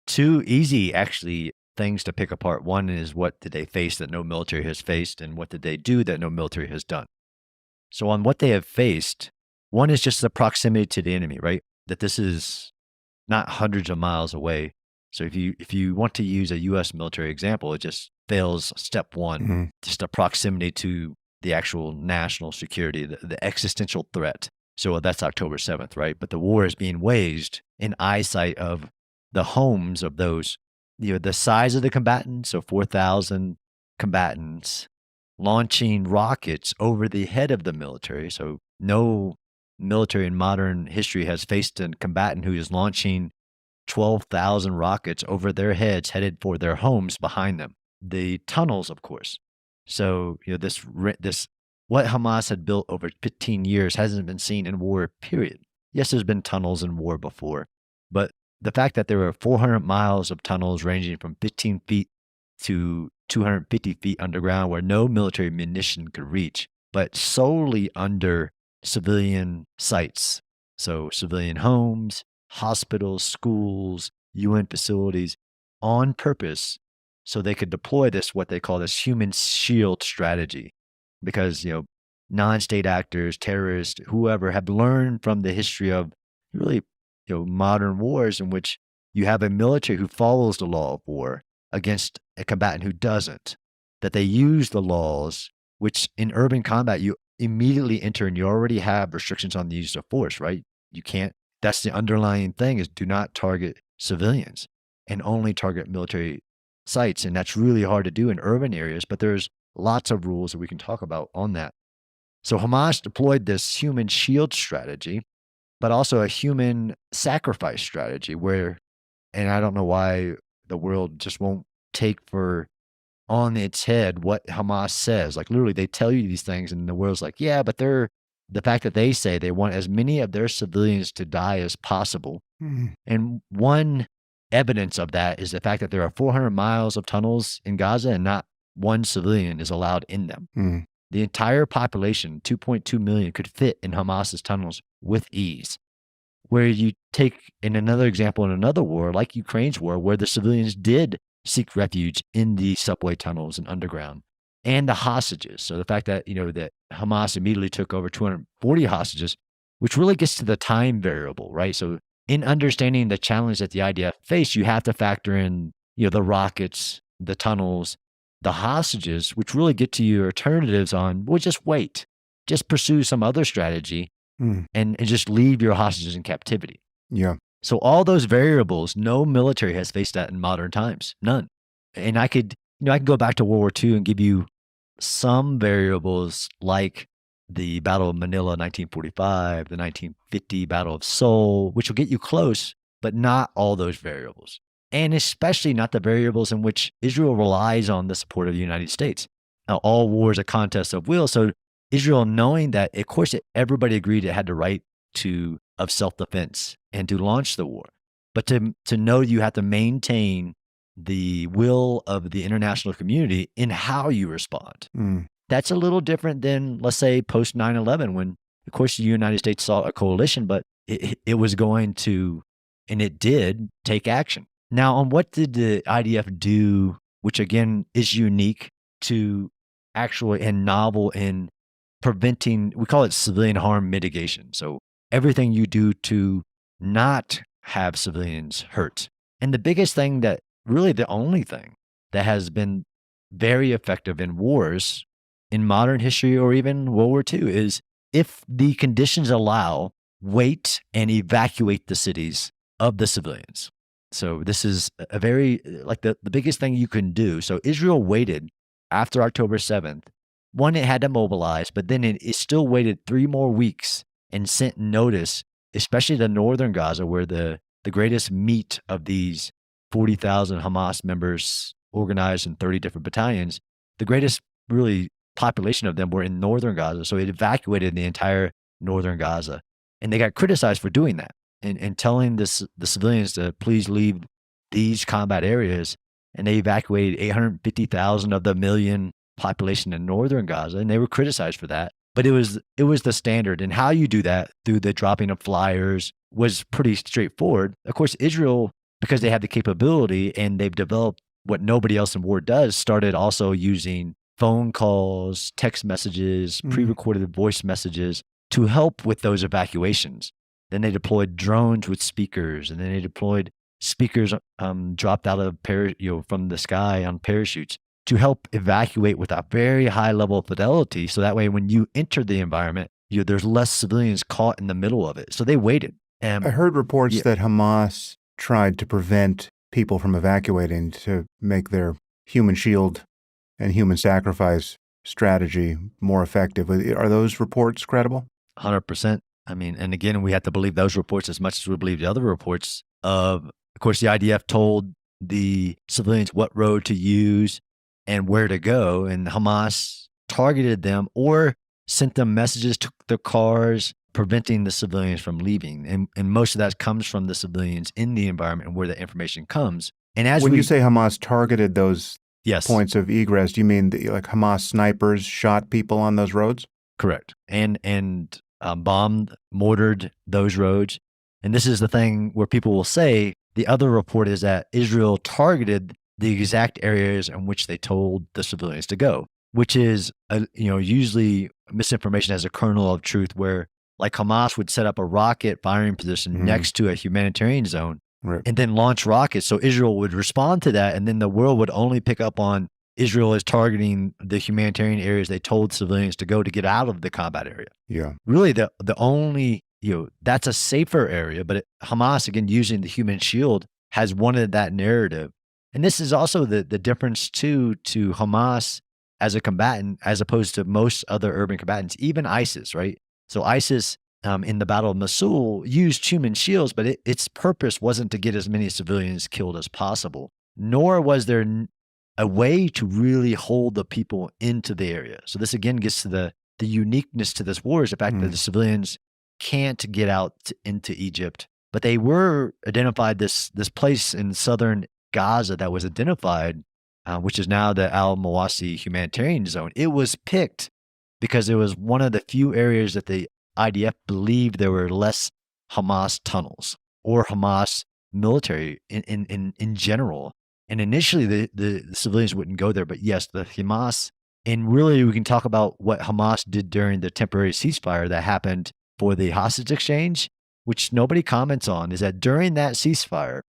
Speaker 2: two easy, actually, things to pick apart. One is what did they face that no military has faced, and what did they do that no military has done? So on what they have faced, one is just the proximity to the enemy, right? That this is not hundreds of miles away. So if you want to use a U.S. military example, it just fails step one, just the proximity to the actual national security, the existential threat. So that's October 7th, right? But the war is being waged in eyesight of the homes of those, the size of the combatants, so 4,000 combatants launching rockets over the head of the military. So no military in modern history has faced a combatant who is launching 12,000 rockets over their heads headed for their homes behind them. The tunnels, of course. So, this what Hamas had built over 15 years hasn't been seen in war, period. Yes, there's been tunnels in war before, but the fact that there were 400 miles of tunnels ranging from 15 feet to 250 feet underground where no military munition could reach, but solely under civilian sites. So civilian homes, hospitals, schools, UN facilities, on purpose, so they could deploy this, what they call this human shield strategy. Because, non-state actors, terrorists, whoever have learned from the history of really, modern wars in which you have a military who follows the law of war against a combatant who doesn't, that they use the laws, which in urban combat, you immediately enter and you already have restrictions on the use of force, right? You can't, that's the underlying thing is do not target civilians and only target military sites. And that's really hard to do in urban areas, but there's lots of rules that we can talk about on that. So Hamas deployed this human shield strategy, but also a human sacrifice strategy where, and I don't know why the world just won't take for on its head what Hamas says. Like literally they tell you these things and the world's like, yeah, but the fact that they say they want as many of their civilians to die as possible. And one evidence of that is the fact that there are 400 miles of tunnels in Gaza and not one civilian is allowed in them. the entire population, 2.2 million, could fit in Hamas's tunnels with ease. Where you take in another example in another war, like Ukraine's war, where the civilians did seek refuge in the subway tunnels and underground, and the hostages. So the fact that, that Hamas immediately took over 240 hostages, which really gets to the time variable, right? So in understanding the challenge that the IDF faced, you have to factor in, the rockets, the tunnels, the hostages, which really get to your alternatives on, well, just wait, just pursue some other strategy and just leave your hostages in captivity.
Speaker 1: Yeah.
Speaker 2: So all those variables, no military has faced that in modern times, none. And I could go back to World War II and give you some variables like the Battle of Manila, 1945, the 1950 Battle of Seoul, which will get you close, but not all those variables. And especially not the variables in which Israel relies on the support of the United States. Now, all war is a contest of will. So Israel, knowing that, of course, everybody agreed it had the right of self-defense and to launch the war. But to know you have to maintain the will of the international community in how you respond. That's a little different than, let's say, post 9/11, when, of course, the United States saw a coalition, but it was going to, and it did, take action. Now, on what did the IDF do, which again is unique to actually and novel in preventing, we call it civilian harm mitigation. So everything you do to not have civilians hurt. And the biggest thing that, really the only thing that has been very effective in wars in modern history or even World War II is, if the conditions allow, wait and evacuate the cities of the civilians. So this is a very, like the biggest thing you can do. So Israel waited after October 7th. One, it had to mobilize, but then it still waited 3 more weeks and sent notice, especially to northern Gaza, where the greatest meat of these 40,000 Hamas members organized in 30 different battalions, the greatest really population of them were in northern Gaza. So it evacuated the entire northern Gaza. And they got criticized for doing that and telling the civilians to please leave these combat areas. And they evacuated 850,000 of the million population in northern Gaza. And they were criticized for that. But it was the standard. And how you do that through the dropping of flyers was pretty straightforward. Of course, Israel, because they have the capability and they've developed what nobody else in war does, started also using phone calls, text messages, pre-recorded voice messages to help with those evacuations. Then they deployed drones with speakers, and then they deployed speakers dropped out of from the sky on parachutes to help evacuate with a very high level of fidelity. So that way, when you enter the environment, there's less civilians caught in the middle of it. So they waited.
Speaker 1: I heard reports that Hamas tried to prevent people from evacuating to make their human shield and human sacrifice strategy more effective. Are those reports credible?
Speaker 2: 100%. I mean, and again, we have to believe those reports as much as we believe the other reports of course, the IDF told the civilians what road to use and where to go, and Hamas targeted them or sent them messages to their cars, preventing the civilians from leaving. And most of that comes from the civilians in the environment and where the information comes. And as
Speaker 1: when you say Hamas targeted those
Speaker 2: yes,
Speaker 1: points of egress, do you mean like Hamas snipers shot people on those roads?
Speaker 2: Correct. And bombed, mortared those roads. And this is the thing where people will say the other report is that Israel targeted the exact areas in which they told the civilians to go, which is, usually misinformation has a kernel of truth where like Hamas would set up a rocket firing position next to a humanitarian zone and then launch rockets. So Israel would respond to that. And then the world would only pick up on Israel is targeting the humanitarian areas they told civilians to go to get out of the combat area.
Speaker 1: Yeah.
Speaker 2: Really the only, that's a safer area, but Hamas, again, using the human shield, has wanted that narrative. And this is also the difference too to Hamas as a combatant, as opposed to most other urban combatants, even ISIS, right? So ISIS in the Battle of Mosul used human shields, but its purpose wasn't to get as many civilians killed as possible, nor was there a way to really hold the people into the area. So this again gets to the uniqueness to this war is the fact that the civilians can't get out into Egypt, but they were identified this place in southern Gaza that was identified, which is now the Al-Mawasi humanitarian zone. It was picked because it was one of the few areas that the IDF believed there were less Hamas tunnels or Hamas military in general. And initially, the civilians wouldn't go there, but yes, the Hamas. And really, we can talk about what Hamas did during the temporary ceasefire that happened for the hostage exchange, which nobody comments on, is that during that ceasefire,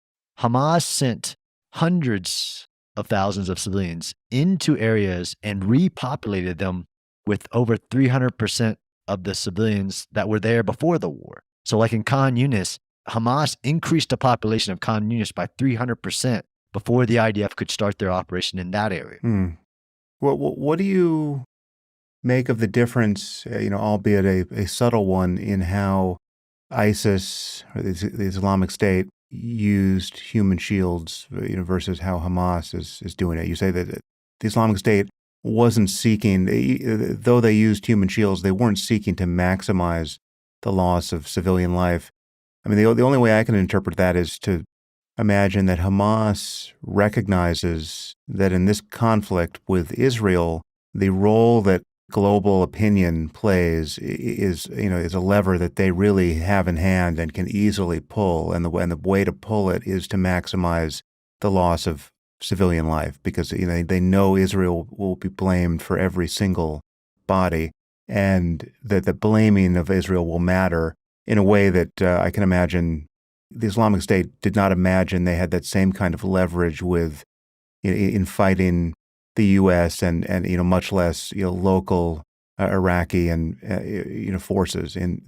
Speaker 2: Hamas sent hundreds of thousands of civilians into areas and repopulated them with over 300% of the civilians that were there before the war. So like in Khan Yunis, Hamas increased the population of Khan Yunis by 300% before the IDF could start their operation in that area.
Speaker 1: What do you make of the difference, albeit a subtle one, in how ISIS or the Islamic State used human shields, versus how Hamas is doing it? You say that the Islamic State wasn't seeking, though they used human shields, they weren't seeking to maximize the loss of civilian life. I mean, the only way I can interpret that is to imagine that Hamas recognizes that in this conflict with Israel, the role that global opinion plays is a lever that they really have in hand and can easily pull. And the way to pull it is to maximize the loss of civilian life, because they know Israel will be blamed for every single body, and that the blaming of Israel will matter in a way that I can imagine the Islamic State did not imagine they had that same kind of leverage with in fighting the U.S. and much less local Iraqi and forces in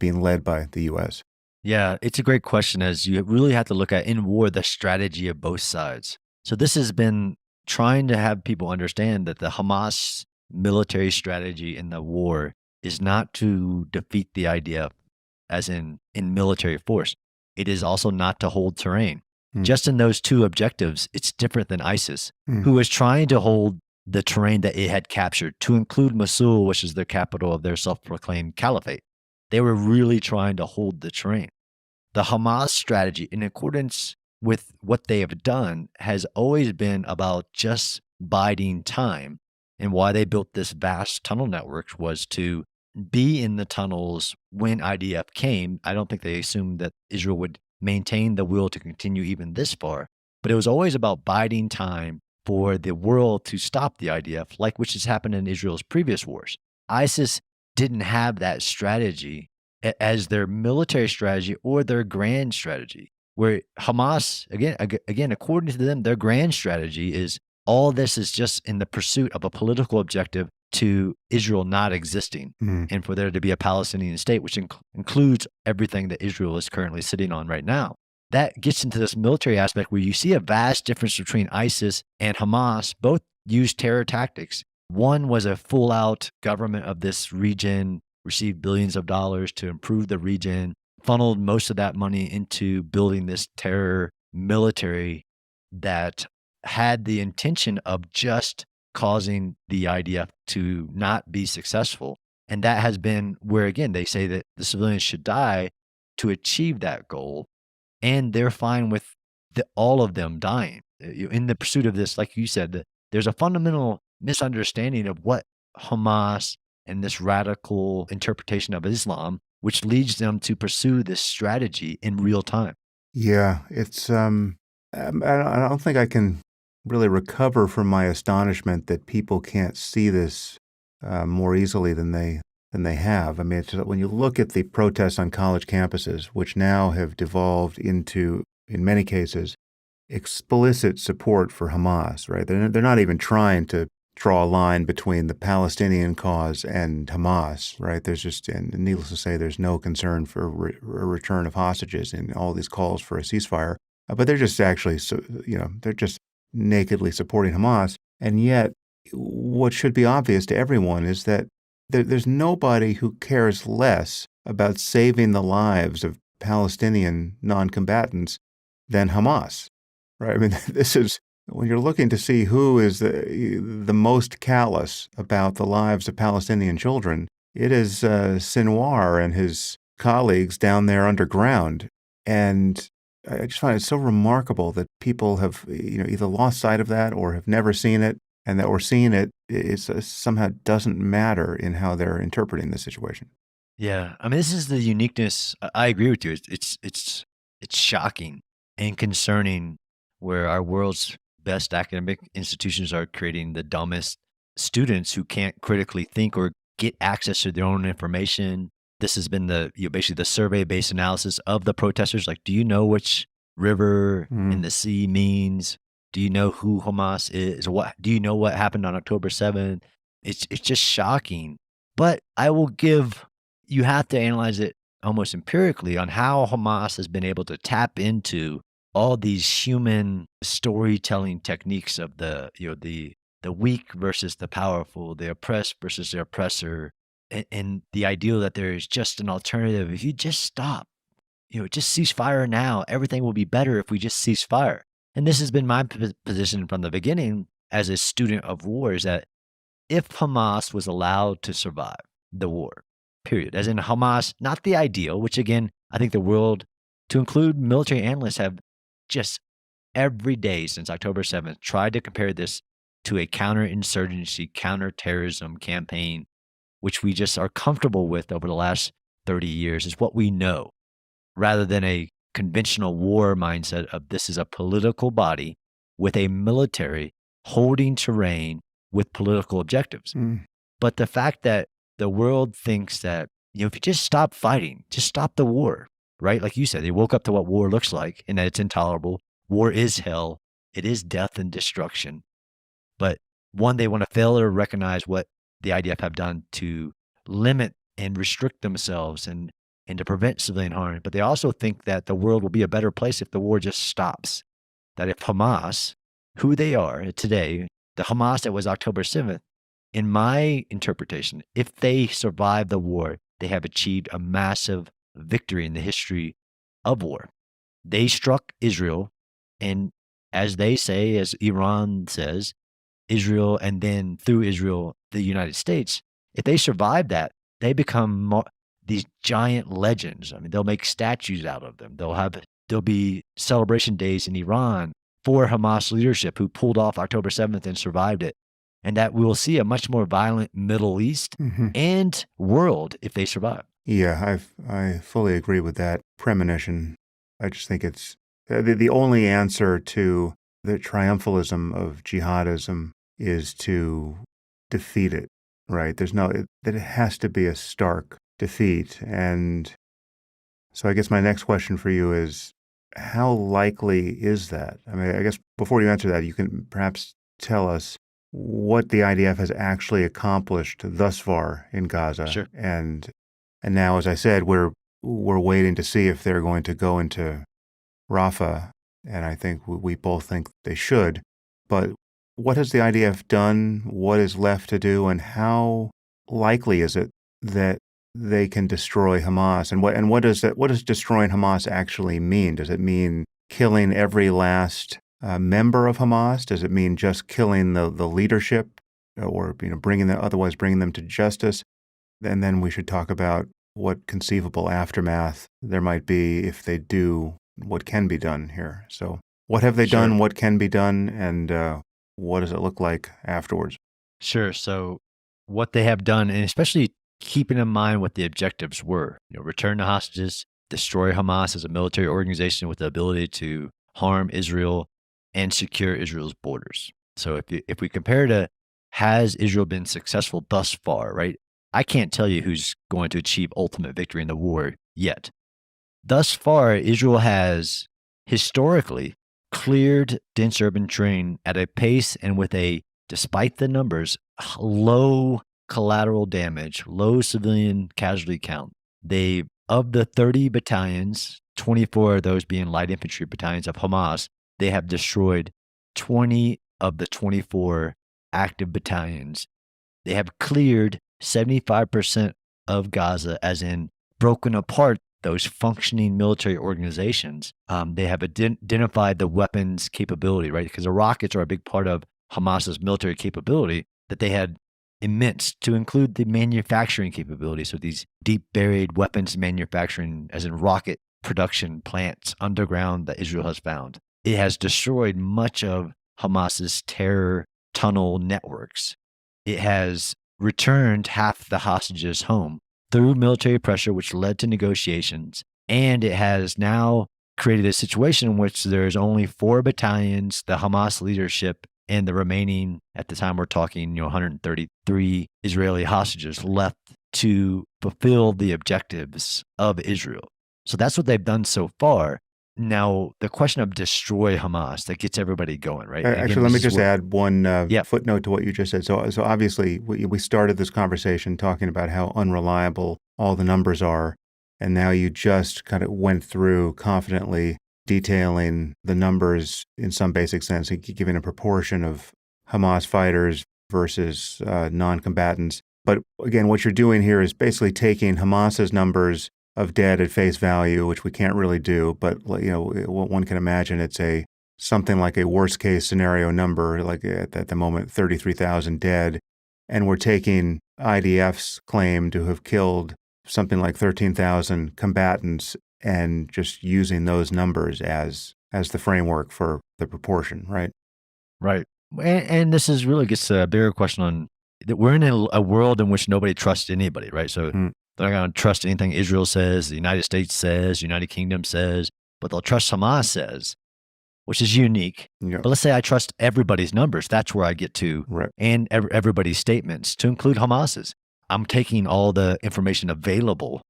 Speaker 1: being led by the U.S.
Speaker 2: Yeah, it's a great question, as you really have to look at in war the strategy of both sides. So this has been trying to have people understand that the Hamas military strategy in the war is not to defeat the IDF as in military force. It is also not to hold terrain. Just in those two objectives, it's different than ISIS, who was trying to hold the terrain that it had captured, to include Mosul, which is the capital of their self-proclaimed caliphate. They were really trying to hold the terrain. The Hamas strategy, in accordance with what they have done, has always been about just biding time. And why they built this vast tunnel network was to be in the tunnels when IDF came. I don't think they assumed that Israel would maintain the will to continue even this far, but it was always about biding time for the world to stop the IDF, like which has happened in Israel's previous wars. ISIS didn't have that strategy as their military strategy or their grand strategy, where Hamas, again, according to them, their grand strategy is all this is just in the pursuit of a political objective to Israel not existing and for there to be a Palestinian state, which includes everything that Israel is currently sitting on right now. That gets into this military aspect where you see a vast difference between ISIS and Hamas. Both used terror tactics. One was a full-out government of this region, received billions of dollars to improve the region, funneled most of that money into building this terror military that had the intention of just causing the IDF to not be successful. And that has been where, again, they say that the civilians should die to achieve that goal. And they're fine with all of them dying. In the pursuit of this, like you said, there's a fundamental misunderstanding of what Hamas and this radical interpretation of Islam, which leads them to pursue this strategy in real time.
Speaker 1: Yeah, it's I don't think I can really recover from my astonishment that people can't see this more easily than they have. I mean, when you look at the protests on college campuses, which now have devolved into, in many cases, explicit support for Hamas, right? They're not even trying to draw a line between the Palestinian cause and Hamas, right? There's just, and needless to say, there's no concern for a return of hostages in all these calls for a ceasefire. But they're just actually, they're just nakedly supporting Hamas. And yet, what should be obvious to everyone is that there's nobody who cares less about saving the lives of Palestinian non-combatants than Hamas, right? I mean, this is, when you're looking to see who is the most callous about the lives of Palestinian children, it is Sinwar and his colleagues down there underground. And I just find it so remarkable that people have either lost sight of that or have never seen it. and that we're seeing it somehow doesn't matter in how they're interpreting the situation.
Speaker 2: Yeah, I mean, this is the uniqueness. I agree with you. It's shocking and concerning where our world's best academic institutions are creating the dumbest students who can't critically think or get access to their own information. This has been basically the survey-based analysis of the protesters. Like, do you know which river in
Speaker 1: Mm.
Speaker 2: the sea means? Do you know who Hamas is? What do you know what happened on October 7th? It's just shocking. But I will give you have to analyze it almost empirically on how Hamas has been able to tap into all these human storytelling techniques of the weak versus the powerful, the oppressed versus the oppressor, and the ideal that there is just an alternative. If you just stop, just cease fire now, everything will be better if we just cease fire. And this has been my position from the beginning as a student of war is that if Hamas was allowed to survive the war, period, as in Hamas, not the ideal, which again, I think the world, to include military analysts, have just every day since October 7th tried to compare this to a counterinsurgency, counterterrorism campaign, which we just are comfortable with over the last 30 years, is what we know, rather than a conventional war mindset of this is a political body with a military holding terrain with political objectives.
Speaker 1: Mm.
Speaker 2: But the fact that the world thinks that, if you just stop fighting, just stop the war, right? Like you said, they woke up to what war looks like and that it's intolerable. War is hell. It is death and destruction. But one, they want to fail to recognize what the IDF have done to limit and restrict themselves and to prevent civilian harm. But they also think that the world will be a better place if the war just stops. That if Hamas, who they are today, the Hamas that was October 7th, in my interpretation, if they survive the war, they have achieved a massive victory in the history of war. They struck Israel, and as they say, as Iran says, Israel, and then through Israel, the United States, if they survive that, they become these giant legends. I mean, they'll make statues out of them. There'll be celebration days in Iran for Hamas leadership who pulled off October 7th and survived it. And that we will see a much more violent Middle East and world if they survive.
Speaker 1: Yeah, I fully agree with that premonition. I just think it's the only answer to the triumphalism of jihadism is to defeat it, right? That it has to be a stark defeat. And so I guess my next question for you is, how likely is that? I mean, I guess before you answer that, you can perhaps tell us what the IDF has actually accomplished thus far in Gaza.
Speaker 2: Sure.
Speaker 1: And now, as I said, we're waiting to see if they're going to go into Rafah, and I think we both think they should. But what has the IDF done? What is left to do? And how likely is it that they can destroy Hamas? And what does destroying Hamas actually mean? Does it mean killing every last member of Hamas? Does it mean just killing the leadership, or bringing them to justice? And then we should talk about what conceivable aftermath there might be if they do what can be done here. So what have they
Speaker 2: Sure.
Speaker 1: done? What can be done? And what does it look like afterwards?
Speaker 2: Sure. So what they have done, and especially keeping in mind what the objectives were, return the hostages, destroy Hamas as a military organization with the ability to harm Israel and secure Israel's borders. So if we compare to, has Israel been successful thus far, right? I can't tell you who's going to achieve ultimate victory in the war yet. Thus far, Israel has historically cleared dense urban terrain at a pace and with despite the numbers, low collateral damage, low civilian casualty count. Of the 30 battalions, 24 of those being light infantry battalions of Hamas, they have destroyed 20 of the 24 active battalions. They have cleared 75% of Gaza, as in broken apart those functioning military organizations. They have identified the weapons capability, right? Because the rockets are a big part of Hamas's military capability that they had immense, to include the manufacturing capability. So these deep buried weapons manufacturing, as in rocket production plants underground that Israel has found. It has destroyed much of Hamas's terror tunnel networks. It has returned half the hostages home through military pressure, which led to negotiations. And it has now created a situation in which there's only 4 battalions, the Hamas leadership, and the remaining, at the time we're talking, 133 Israeli hostages left to fulfill the objectives of Israel. So that's what they've done so far. Now, the question of destroy Hamas, that gets everybody going, right?
Speaker 1: Actually, let me just add one
Speaker 2: Yep.
Speaker 1: footnote to what you just said. So obviously, we started this conversation talking about how unreliable all the numbers are, and now you just kind of went through confidently detailing the numbers in some basic sense, giving a proportion of Hamas fighters versus non-combatants. But again, what you're doing here is basically taking Hamas's numbers of dead at face value, which we can't really do, but one can imagine it's something like a worst case scenario number, like at the moment 33,000 dead, and we're taking IDF's claim to have killed something like 13,000 combatants and just using those numbers as the framework for the proportion, right?
Speaker 2: Right. And this is really gets to a bigger question on that we're in a world in which nobody trusts anybody, right? So they're not going to trust anything Israel says, the United States says, United Kingdom says, but they'll trust Hamas says, which is unique.
Speaker 1: Yeah.
Speaker 2: But let's say I trust everybody's numbers. That's where I get to,
Speaker 1: Right.
Speaker 2: and everybody's statements to include Hamas's. I'm taking all the information available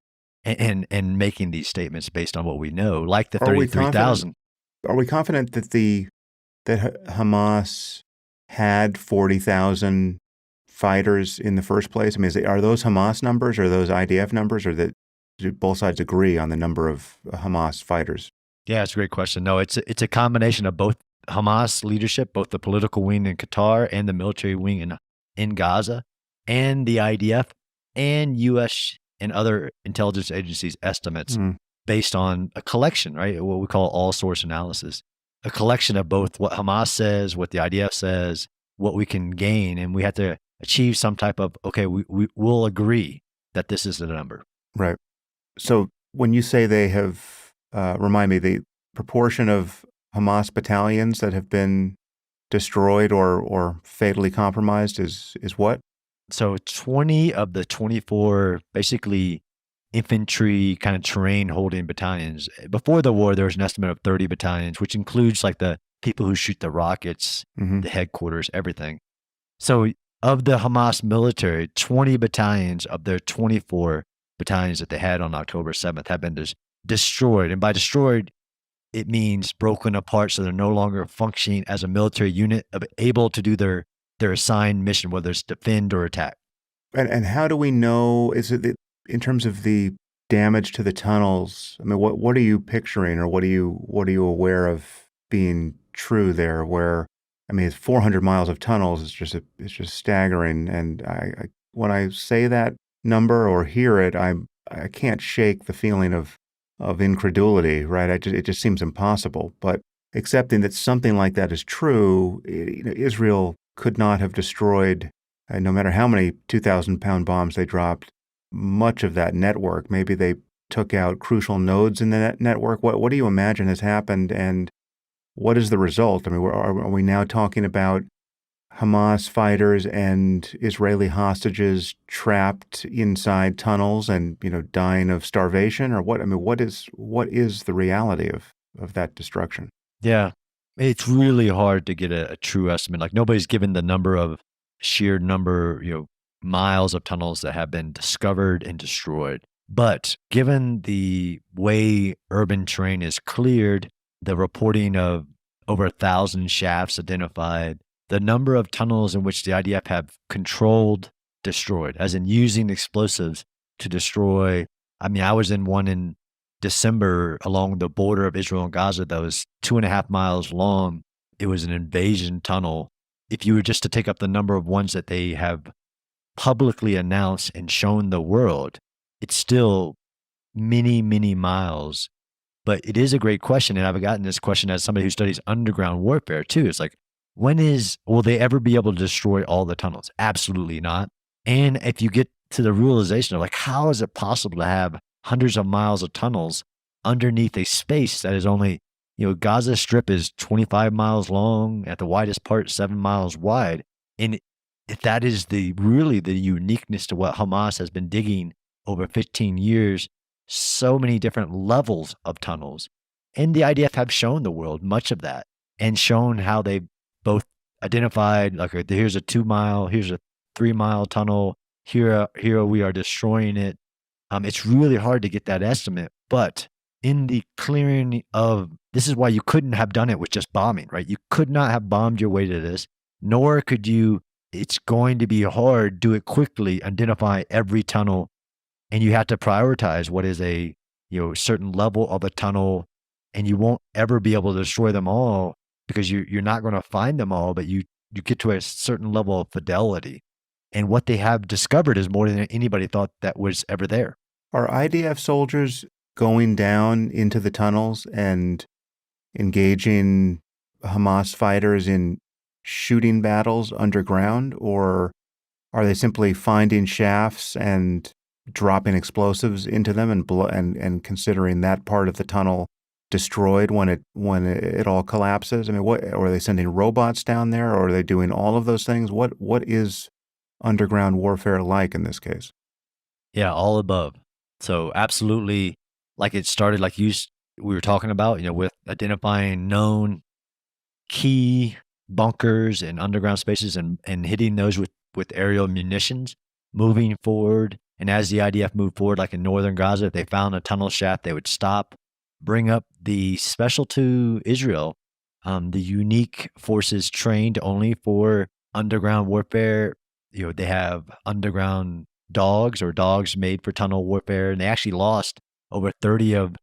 Speaker 2: and making these statements based on what we know, like the 33,000.
Speaker 1: Are we confident that Hamas had 40,000 fighters in the first place? I mean, are those Hamas numbers or those IDF numbers, or do both sides agree on the number of Hamas fighters?
Speaker 2: Yeah, it's a great question. No, it's a combination of both Hamas leadership, both the political wing in Qatar and the military wing in Gaza, and the IDF and U.S. and other intelligence agencies' estimates based on a collection, right? What we call all source analysis, a collection of both what Hamas says, what the IDF says, what we can gain, and we have to achieve some type of, okay, we'll agree that this is the number.
Speaker 1: Right. So when you say they have, remind me, the proportion of Hamas battalions that have been destroyed or fatally compromised is what?
Speaker 2: So 20 of the 24 basically infantry kind of terrain holding battalions. Before the war, there was an estimate of 30 battalions, which includes like the people who shoot the rockets, the headquarters, everything. So of the Hamas military, 20 battalions of their 24 battalions that they had on October 7th have been destroyed. And by destroyed, it means broken apart, so they're no longer functioning as a military unit, able to do their assigned mission, whether it's defend or attack.
Speaker 1: And how do we know, is it in terms of the damage to the tunnels? I mean, what are you picturing, or what are you aware of being true there? Where, I mean, it's 400 miles of tunnels. It's just staggering. And when I say that number or hear it, I can't shake the feeling of incredulity, right? It just seems impossible. But accepting that something like that is true, Israel could not have destroyed, no matter how many 2,000-pound bombs they dropped, much of that network. Maybe they took out crucial nodes in the network. What do you imagine has happened, and what is the result? I mean, are we now talking about Hamas fighters and Israeli hostages trapped inside tunnels and, dying of starvation, or what? I mean, what is the reality of that destruction?
Speaker 2: Yeah, it's really hard to get a true estimate. Like nobody's given the sheer number, miles of tunnels that have been discovered and destroyed. But given the way urban terrain is cleared, the reporting of over 1,000 shafts identified, the number of tunnels in which the IDF have controlled, destroyed, as in using explosives to destroy. I mean, I was in one in December along the border of Israel and Gaza that was 2.5 miles long. It was an invasion tunnel. If you were just to take up the number of ones that they have publicly announced and shown the world, it's still many, many miles. But it is a great question. And I've gotten this question as somebody who studies underground warfare too. It's like, will they ever be able to destroy all the tunnels? Absolutely not. And if you get to the realization of like, how is it possible to have hundreds of miles of tunnels underneath a space that is only, Gaza Strip is 25 miles long, at the widest part, 7 miles wide. And if that is really the uniqueness to what Hamas has been digging over 15 years, so many different levels of tunnels. And the IDF have shown the world much of that and shown how they both identified, like, here's a 2 mile, here's a 3 mile tunnel, here we are destroying it. It's really hard to get that estimate, but in the clearing of this is why you couldn't have done it with just bombing, right? You could not have bombed your way to this, nor could you. It's going to be hard. Do it quickly. Identify every tunnel, and you have to prioritize what is a certain level of a tunnel, and you won't ever be able to destroy them all because you're not going to find them all. But you get to a certain level of fidelity, and what they have discovered is more than anybody thought that was ever there.
Speaker 1: Are IDF soldiers going down into the tunnels and engaging Hamas fighters in shooting battles underground, or are they simply finding shafts and dropping explosives into them and considering that part of the tunnel destroyed when it all collapses? I mean, what, or are they sending robots down there, or are they doing all of those things? What is underground warfare like in this case?
Speaker 2: Yeah, all above. So absolutely, like it started, like we were talking about, with identifying known key bunkers and underground spaces and hitting those with aerial munitions, moving forward. And as the IDF moved forward, like in northern Gaza, if they found a tunnel shaft, they would stop, bring up the special to Israel, the unique forces trained only for underground warfare. They have underground dogs or dogs made for tunnel warfare. And they actually lost over 30 of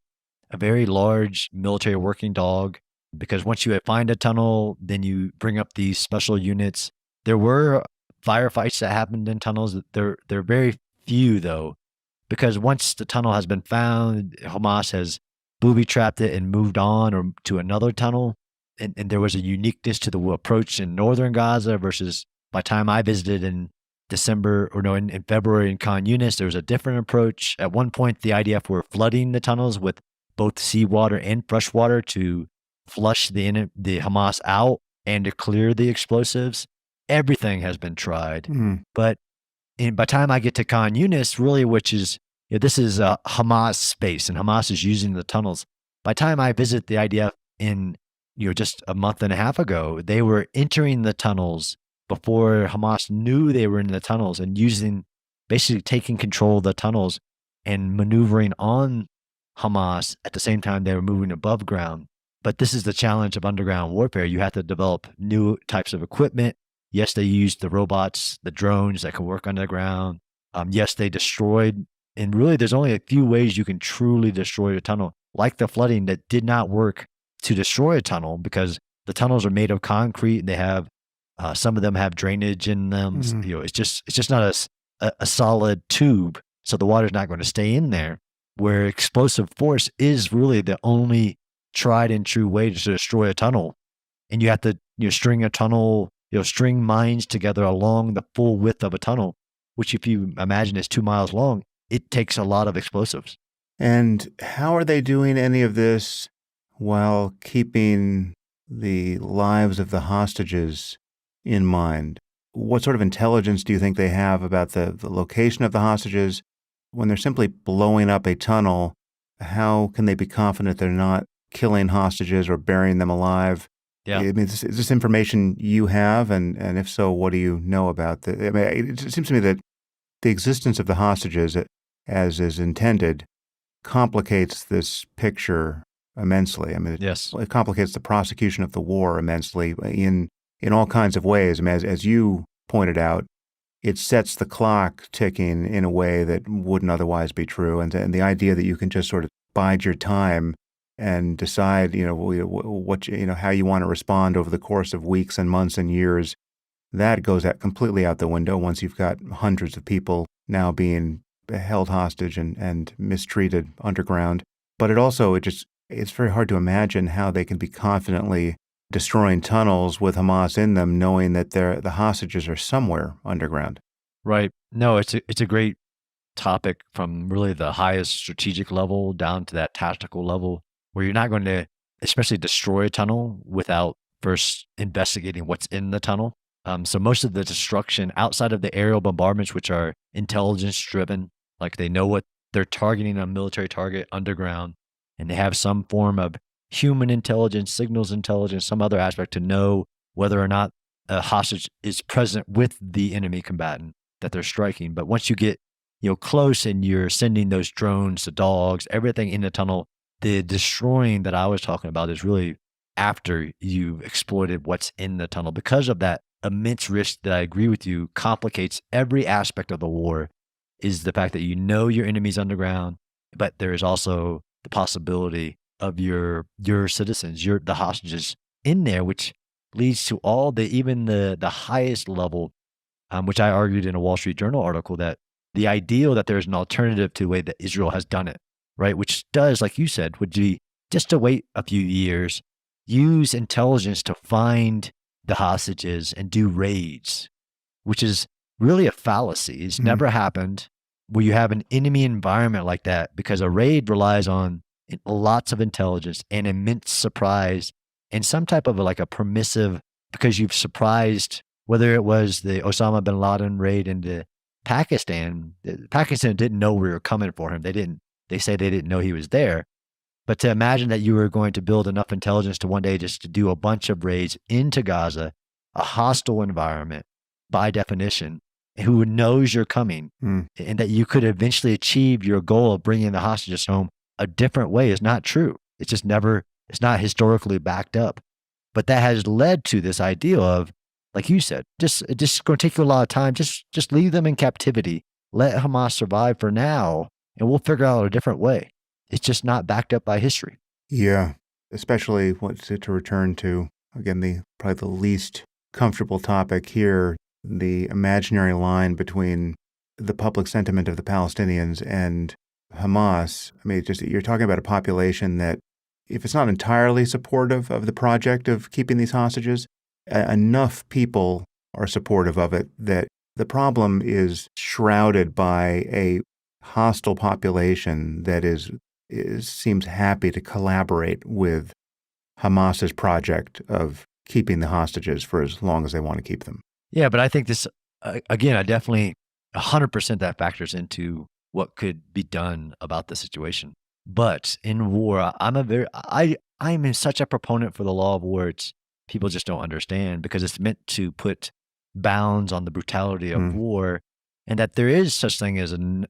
Speaker 2: a very large military working dog because once you find a tunnel, then you bring up these special units. There were firefights that happened in tunnels. They're very few though, because once the tunnel has been found, Hamas has booby-trapped it and moved on or to another tunnel. And there was a uniqueness to the approach in northern Gaza versus by the time I visited in February in Khan Yunis, there was a different approach. At one point, the IDF were flooding the tunnels with both seawater and fresh water to flush the Hamas out and to clear the explosives. Everything has been tried. But by the time I get to Khan Yunis, really, which is, this is a Hamas space and Hamas is using the tunnels. By the time I visit the IDF in, just a month and a half ago, they were entering the tunnels before Hamas knew they were in the tunnels and basically taking control of the tunnels and maneuvering on Hamas at the same time they were moving above ground. But this is the challenge of underground warfare. You have to develop new types of equipment. Yes, they used the robots, the drones that can work underground. Yes, they destroyed, and really there's only a few ways you can truly destroy a tunnel, like the flooding that did not work to destroy a tunnel because the tunnels are made of concrete and they have some of them have drainage in them. It's just not a solid tube, so the water's not going to stay in there. Where explosive force is really the only tried and true way to destroy a tunnel, and you have to string a tunnel, string mines together along the full width of a tunnel, which if you imagine is 2 miles long, it takes a lot of explosives.
Speaker 1: And how are they doing any of this while keeping the lives of the hostages in mind? What sort of intelligence do you think they have about the location of the hostages? When they're simply blowing up a tunnel, how can they be confident they're not killing hostages or burying them alive?
Speaker 2: Yeah.
Speaker 1: I mean, is this information you have? And if so, what do you know about it seems to me that the existence of the hostages, as is intended, complicates this picture immensely. I mean,
Speaker 2: Yes.
Speaker 1: It complicates the prosecution of the war immensely in all kinds of ways. I mean, as you pointed out, it sets the clock ticking in a way that wouldn't otherwise be true. And the idea that you can just sort of bide your time and decide, how you want to respond over the course of weeks and months and years, that goes completely out the window once you've got hundreds of people now being held hostage and mistreated underground. But it's very hard to imagine how they can be confidently destroying tunnels with Hamas in them, knowing that the hostages are somewhere underground.
Speaker 2: Right. No, it's a great topic from really the highest strategic level down to that tactical level, where you're not going to especially destroy a tunnel without first investigating what's in the tunnel. So most of the destruction outside of the aerial bombardments, which are intelligence driven, like they know what they're targeting a military target underground, and they have some form of human intelligence, signals intelligence, some other aspect to know whether or not a hostage is present with the enemy combatant that they're striking. But once you get close and you're sending those drones, the dogs, everything in the tunnel, the destroying that I was talking about is really after you've exploited what's in the tunnel. Because of that immense risk that I agree with you complicates every aspect of the war is the fact that your enemy's underground, but there is also the possibility of your citizens, the hostages in there, which leads to all even the highest level, which I argued in a Wall Street Journal article, that the ideal that there's an alternative to the way that Israel has done it, right? Which does, like you said, would be just to wait a few years, use intelligence to find the hostages and do raids, which is really a fallacy. It's never happened where you have an enemy environment like that, because a raid relies on lots of intelligence and immense surprise and some type of like a permissive, because you've surprised, whether it was the Osama bin Laden raid into Pakistan. Pakistan didn't know we were coming for him. They say they didn't know he was there. But to imagine that you were going to build enough intelligence to one day just to do a bunch of raids into Gaza, a hostile environment by definition, who knows you're coming, and that you could eventually achieve your goal of bringing the hostages home a different way is not true. It's just it's not historically backed up. But that has led to this idea of, like you said, it's just going to take you a lot of time. Just leave them in captivity. Let Hamas survive for now, and we'll figure out a different way. It's just not backed up by history.
Speaker 1: Yeah, especially to return to, again, probably the least comfortable topic here, the imaginary line between the public sentiment of the Palestinians and Hamas. I mean, you're talking about a population that, if it's not entirely supportive of the project of keeping these hostages, enough people are supportive of it that the problem is shrouded by a hostile population that seems happy to collaborate with Hamas's project of keeping the hostages for as long as they want to keep them.
Speaker 2: Yeah, but I think this, again, I definitely 100% that factors into what could be done about the situation. But in war, I'm in such a proponent for the law of war. People just don't understand, because it's meant to put bounds on the brutality of war, and that there is such thing as an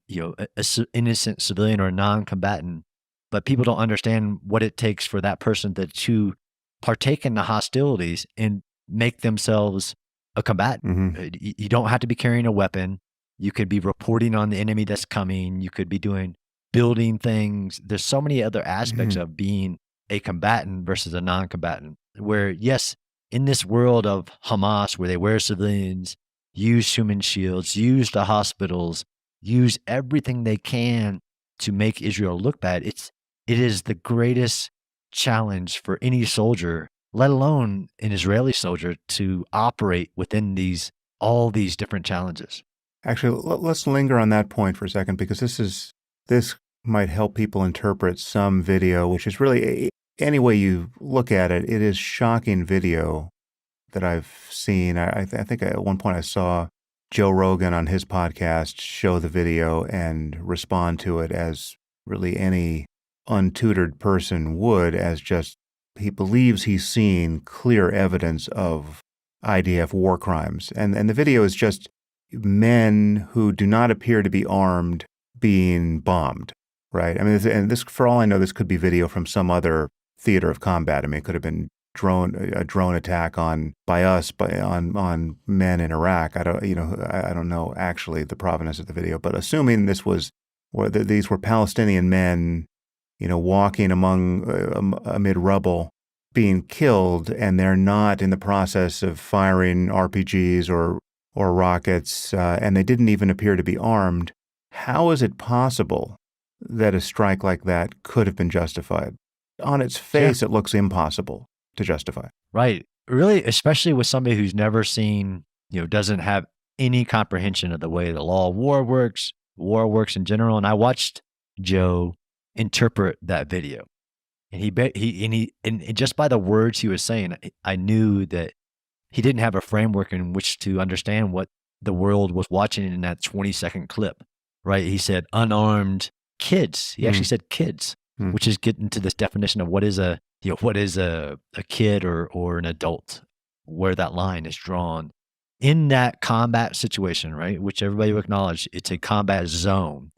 Speaker 2: innocent civilian or a non-combatant. But people don't understand what it takes for that person to partake in the hostilities and make themselves a combatant. You don't have to be carrying a weapon. You could be reporting on the enemy that's coming. You could be building things. There's so many other aspects of being a combatant versus a non-combatant, where, yes, in this world of Hamas, where they wear civilians, use human shields, use the hospitals, use everything they can to make Israel look bad, it is the greatest challenge for any soldier, let alone an Israeli soldier, to operate within all these different challenges.
Speaker 1: Actually, let's linger on that point for a second, because this might help people interpret some video, which is really, any way you look at it, it is shocking video that I've seen. I think at one point I saw Joe Rogan on his podcast show the video and respond to it as really any untutored person would, as just he believes he's seen clear evidence of IDF war crimes. And the video is just men who do not appear to be armed being bombed, right? I mean, this, for all I know, this could be video from some other theater of combat. I mean, it could have been a drone attack on men in Iraq. I don't know actually the provenance of the video, but assuming these were Palestinian men, walking amid rubble, being killed, and they're not in the process of firing RPGs or rockets, and they didn't even appear to be armed. How is it possible that a strike like that could have been justified? On its face, It looks impossible to justify.
Speaker 2: Right. Really, especially with somebody who's never seen, doesn't have any comprehension of the way the law of war works in general. And I watched Joe interpret that video, and he just by the words he was saying, I knew that he didn't have a framework in which to understand what the world was watching in that 20-second clip, right? He said unarmed kids. He actually said kids, which is getting to this definition of what is a kid or an adult, where that line is drawn in that combat situation, right? Which everybody will acknowledge, it's a combat zone.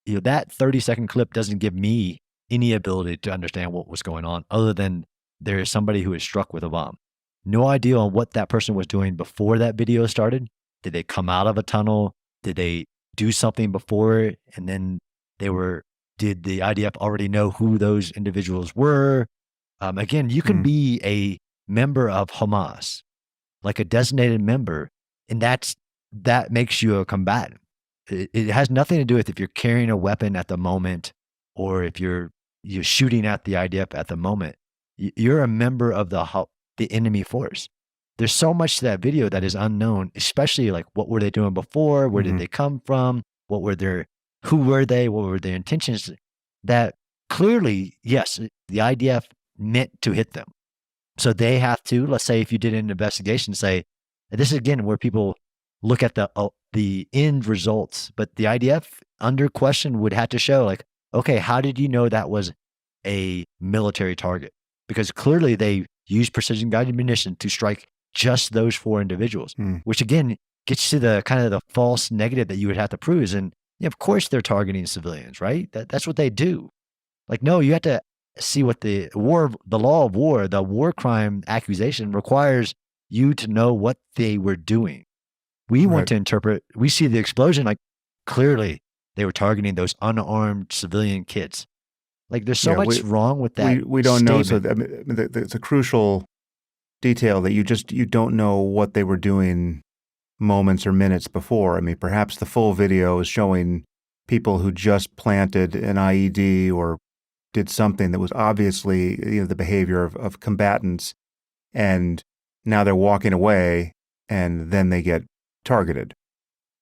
Speaker 2: That 30-second clip doesn't give me any ability to understand what was going on other than there is somebody who is struck with a bomb. No idea on what that person was doing before that video started. Did they come out of a tunnel? Did they do something before it? And then did the IDF already know who those individuals were? Again, you can be a member of Hamas, like a designated member, and that makes you a combatant. It has nothing to do with if you're carrying a weapon at the moment or if you're shooting at the IDF at the moment. You're a member of the enemy force. There's so much to that video that is unknown, especially like what were they doing before? Where did they come from? Who were they? What were their intentions? That clearly, yes, the IDF meant to hit them. So they have to, let's say if you did an investigation, say, this is again where people look at the end results, but the IDF under question would have to show like, okay, how did you know that was a military target? Because clearly they used precision guided munition to strike just those 4 individuals, which again gets to the kind of the false negative that you would have to prove. And of course they're targeting civilians, right? That's what they do. Like, no, you have to see what the law of war, the war crime accusation requires you to know what they were doing. We want to interpret, we see the explosion, like clearly they were targeting those unarmed civilian kids. Like there's so much wrong with that.
Speaker 1: We don't know. So I mean, it's a crucial detail that you don't know what they were doing moments or minutes before. I mean, perhaps the full video is showing people who just planted an IED or did something that was obviously the behavior of combatants, and now they're walking away and then they get targeted.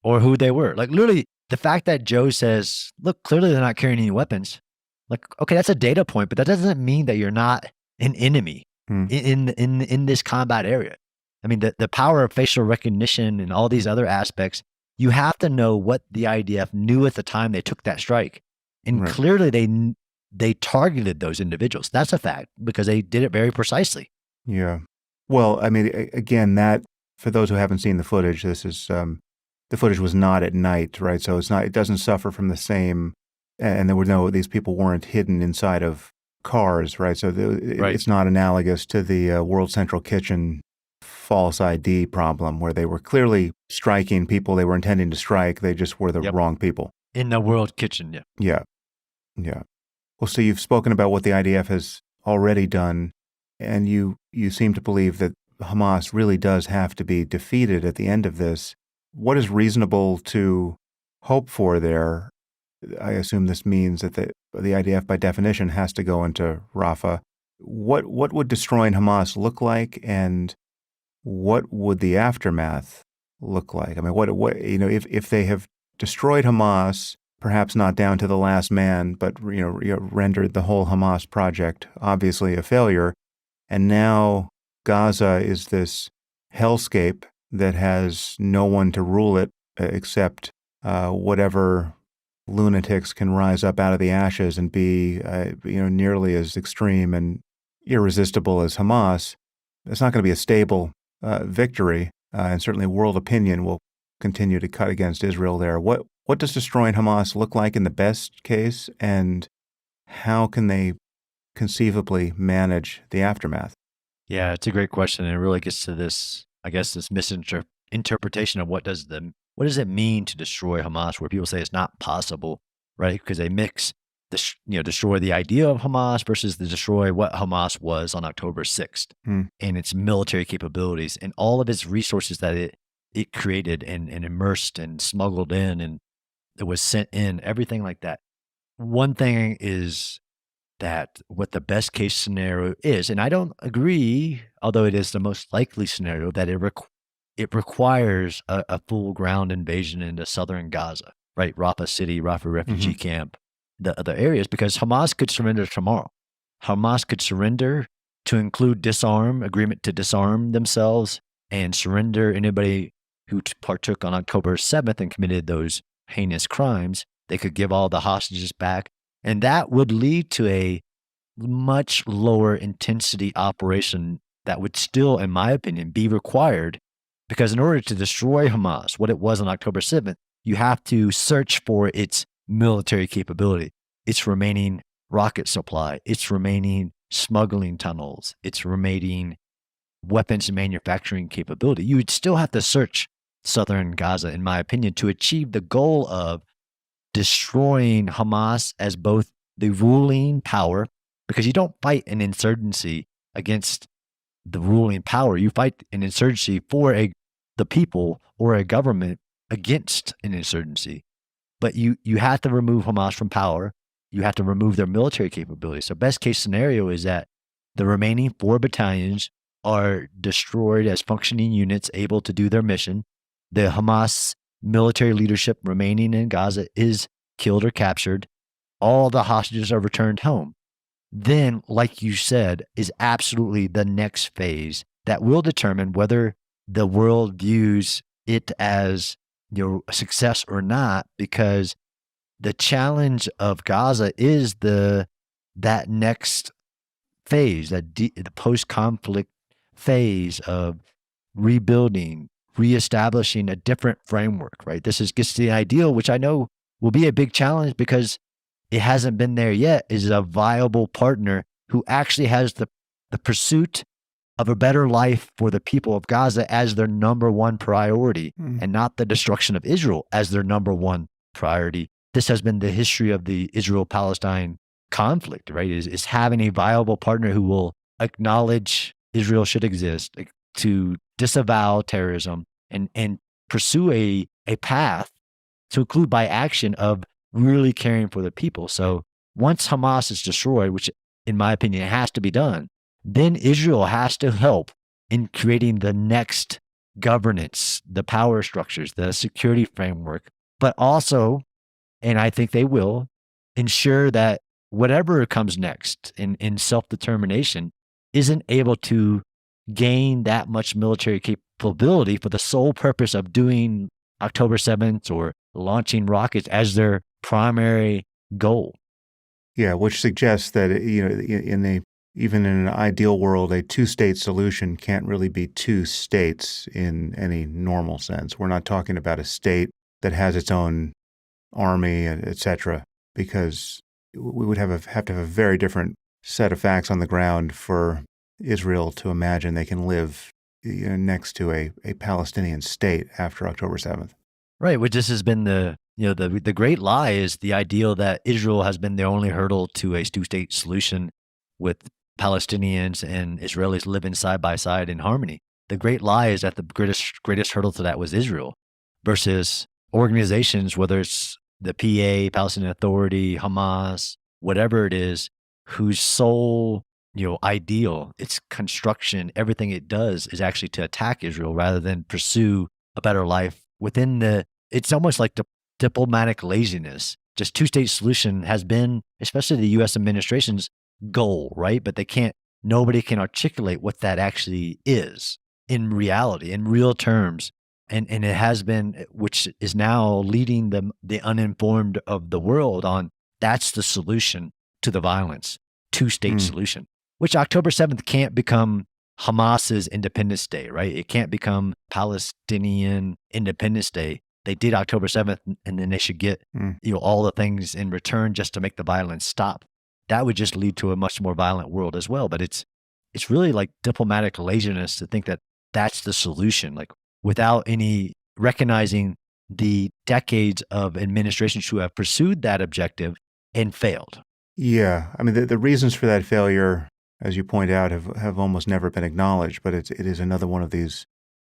Speaker 2: Or who they were. Like literally the fact that Joe says, look, clearly they're not carrying any weapons. Like, okay, that's a data point, but that doesn't mean that you're not an enemy in this combat area. I mean, the power of facial recognition and all these other aspects, you have to know what the IDF knew at the time they took that strike. And clearly they targeted those individuals. That's a fact because they did it very precisely.
Speaker 1: Yeah. Well, I mean, again, that for those who haven't seen the footage, this is the footage was not at night, right? So it doesn't suffer from the same, and these people weren't hidden inside of cars, right? So it's not analogous to the World Central Kitchen false ID problem where they were clearly striking people they were intending to strike. They just were the wrong people.
Speaker 2: In the World Kitchen,
Speaker 1: Yeah. Well, so you've spoken about what the IDF has already done, and you seem to believe that Hamas really does have to be defeated at the end of this. What is reasonable to hope for there? I assume this means that the IDF, by definition, has to go into Rafah. What would destroying Hamas look like, and what would the aftermath look like? I mean, if they have destroyed Hamas, perhaps not down to the last man, but rendered the whole Hamas project obviously a failure, and now Gaza is this hellscape that has no one to rule it except whatever lunatics can rise up out of the ashes and be nearly as extreme and irresistible as Hamas. It's not going to be a stable victory, and certainly world opinion will continue to cut against Israel there. What does destroying Hamas look like in the best case, and how can they conceivably manage the aftermath?
Speaker 2: Yeah, it's a great question, and it really gets to this, I guess, this misinterpretation of what does it mean to destroy Hamas, where people say it's not possible, right? Because they mix destroy the idea of Hamas versus destroy what Hamas was on October 6th and its military capabilities and all of its resources that it created and immersed and smuggled in and it was sent in, everything like that. One thing is that what the best case scenario is, and I don't agree, although it is the most likely scenario, that it requires a full ground invasion into southern Gaza, right? Rafah City, Rafah refugee camp, the other areas, because Hamas could surrender tomorrow. Hamas could surrender to include agreement to disarm themselves and surrender anybody who partook on October 7th and committed those heinous crimes. They could give all the hostages back. And that would lead to a much lower intensity operation that would still, in my opinion, be required, because in order to destroy Hamas, what it was on October 7th, you have to search for its military capability, its remaining rocket supply, its remaining smuggling tunnels, its remaining weapons manufacturing capability. You would still have to search southern Gaza, in my opinion, to achieve the goal of destroying Hamas as both the ruling power, because you don't fight an insurgency against the ruling power. You fight an insurgency for the people or a government against an insurgency. But you have to remove Hamas from power. You have to remove their military capability. So best case scenario is that the remaining 4 battalions are destroyed as functioning units able to do their mission. The Hamas military leadership remaining in Gaza is killed or captured. All the hostages are returned home. Then, like you said, is absolutely the next phase that will determine whether the world views it as a success or not, because the challenge of Gaza is that next phase, the post-conflict phase of rebuilding, reestablishing a different framework, right? This gets to the ideal, which I know will be a big challenge because it hasn't been there yet, is a viable partner who actually has the pursuit of a better life for the people of Gaza as their number one priority, and not the destruction of Israel as their number one priority. This has been the history of the Israel-Palestine conflict, right? Is having a viable partner who will acknowledge Israel should exist, to disavow terrorism, and pursue a path to include by action of really caring for the people. So once Hamas is destroyed, which in my opinion has to be done, then Israel has to help in creating the next governance, the power structures, the security framework, but also, and I think they will, ensure that whatever comes next in self-determination isn't able to gain that much military capability for the sole purpose of doing October 7th or launching rockets as their primary goal.
Speaker 1: Yeah, which suggests that, even in an ideal world, a two-state solution can't really be two states in any normal sense. We're not talking about a state that has its own army, et cetera, because we would have to have a very different set of facts on the ground for Israel to imagine they can live next to a Palestinian state after October 7th.
Speaker 2: Right, which this has been the great lie, is the ideal that Israel has been the only hurdle to a two-state solution with Palestinians and Israelis living side by side in harmony. The great lie is that the greatest hurdle to that was Israel versus organizations, whether it's the PA, Palestinian Authority, Hamas, whatever it is, whose sole ideal, its construction, everything it does is actually to attack Israel rather than pursue a better life within it's almost like the diplomatic laziness. Just two-state solution has been, especially the U.S. administration's goal, right? But nobody can articulate what that actually is in reality, in real terms. And it has been, which is now leading the uninformed of the world on, that's the solution to the violence, two-state solution, which October 7th can't become Hamas's Independence Day, right? It can't become Palestinian Independence Day. They did October 7th, and then they should get all the things in return just to make the violence stop. That would just lead to a much more violent world as well. But it's really like diplomatic laziness to think that that's the solution, like without any recognizing the decades of administrations who have pursued that objective and failed.
Speaker 1: Yeah, I mean, the reasons for that failure, as you point out, have almost never been acknowledged, but it is another one of these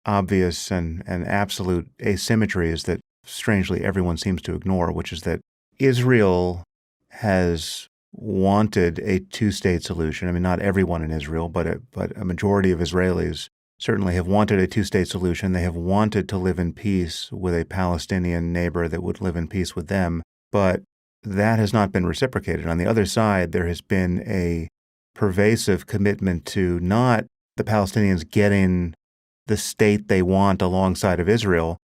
Speaker 1: obvious and absolute asymmetries that strangely everyone seems to ignore, which is that Israel has wanted a two-state solution. I mean, not everyone in Israel, but a majority of Israelis certainly have wanted a two-state solution. They have wanted to live in peace with a Palestinian neighbor that would live in peace with them, but that has not been reciprocated. On the other side, there has been a pervasive commitment to not the Palestinians getting the state they want alongside of Israel,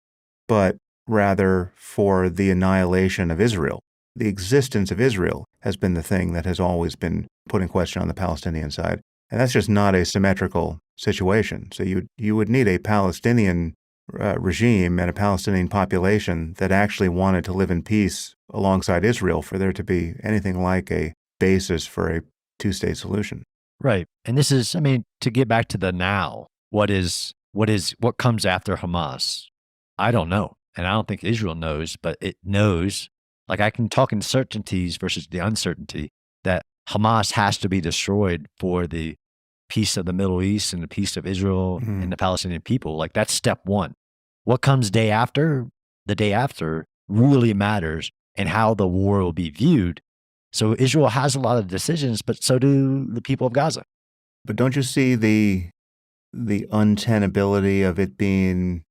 Speaker 1: but rather for the annihilation of Israel. The existence of Israel has been the thing that has always been put in question on the Palestinian side. And that's just not a symmetrical situation. So you would need a Palestinian regime and a Palestinian population that actually wanted to live in peace alongside Israel for there to be anything like a basis for a two-state solution.
Speaker 2: Right. And this is, I mean, to get back to the now, what comes after Hamas? I don't know. And I don't think Israel knows, but it knows, like I can talk in certainties versus the uncertainty, that Hamas has to be destroyed for the peace of the Middle East and the peace of Israel and the Palestinian people. Like that's step one. What comes day after? The day after really matters and how the war will be viewed. So Israel has a lot of decisions, but so do the people of Gaza.
Speaker 1: But don't you see the untenability of it being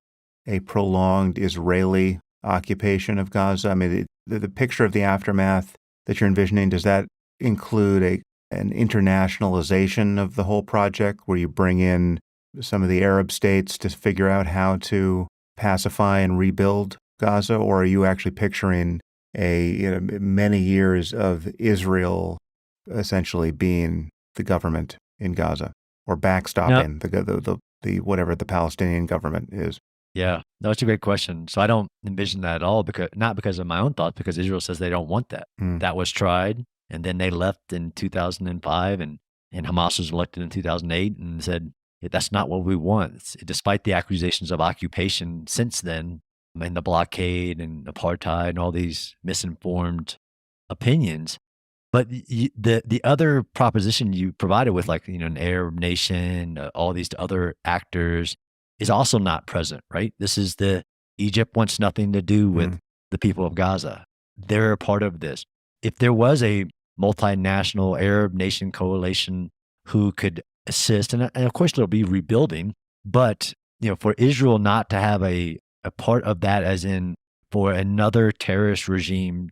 Speaker 1: a prolonged Israeli occupation of Gaza? I mean, the picture of the aftermath that you're envisioning, does that include an internationalization of the whole project where you bring in some of the Arab states to figure out how to pacify and rebuild Gaza? Or are you actually picturing many years of Israel essentially being the government in Gaza or backstopping the whatever the Palestinian government is?
Speaker 2: Yeah, no, it's a great question. So I don't envision that at all, not because of my own thoughts, because Israel says they don't want that. That was tried, and then they left in 2005, and Hamas was elected in 2008 and said, that's not what we want. Despite the accusations of occupation since then, and the blockade and apartheid and all these misinformed opinions. But the other proposition you provided with, like, an Arab nation, all these other actors, is also not present, right? This is Egypt wants nothing to do with the people of Gaza. They're a part of this. If there was a multinational Arab nation coalition who could assist, and of course there'll be rebuilding, but for Israel not to have a part of that, as in for another terrorist regime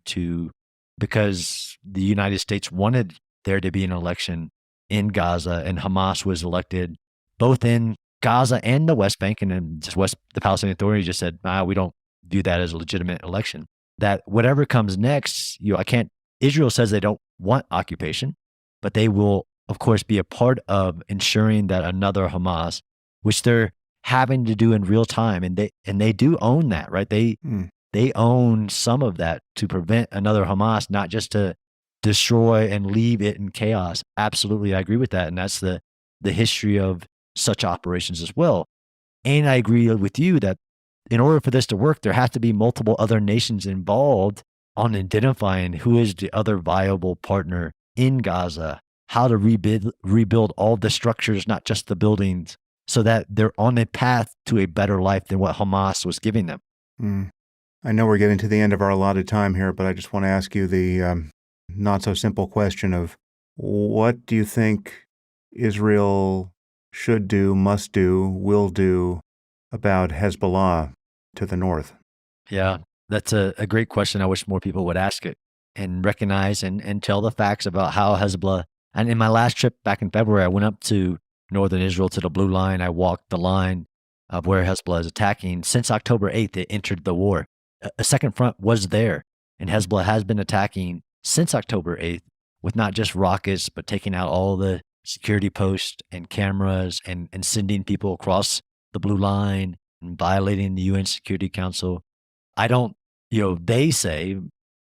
Speaker 2: because the United States wanted there to be an election in Gaza, and Hamas was elected both in Gaza and the West Bank, and then the Palestinian Authority just said, we don't view that as a legitimate election. That whatever comes next, Israel says they don't want occupation, but they will, of course, be a part of ensuring that another Hamas, which they're having to do in real time, and they do own that, right? They own some of that to prevent another Hamas, not just to destroy and leave it in chaos. Absolutely, I agree with that, and that's the history of such operations as well. And I agree with you that in order for this to work, there has to be multiple other nations involved on identifying who is the other viable partner in Gaza, how to rebuild all the structures, not just the buildings, so that they're on a path to a better life than what Hamas was giving them.
Speaker 1: I know we're getting to the end of our allotted time here, but I just want to ask you the not so simple question of what do you think Israel should do, must do, will do about Hezbollah to the north?
Speaker 2: Yeah, that's a great question. I wish more people would ask it and recognize and tell the facts about how Hezbollah. And in my last trip back in February, I went up to northern Israel to the Blue Line. I walked the line of where Hezbollah is attacking. Since October 8th, it entered the war. A second front was there, and Hezbollah has been attacking since October 8th with not just rockets, but taking out all the security posts and cameras and sending people across the Blue Line and violating the UN Security Council. They say,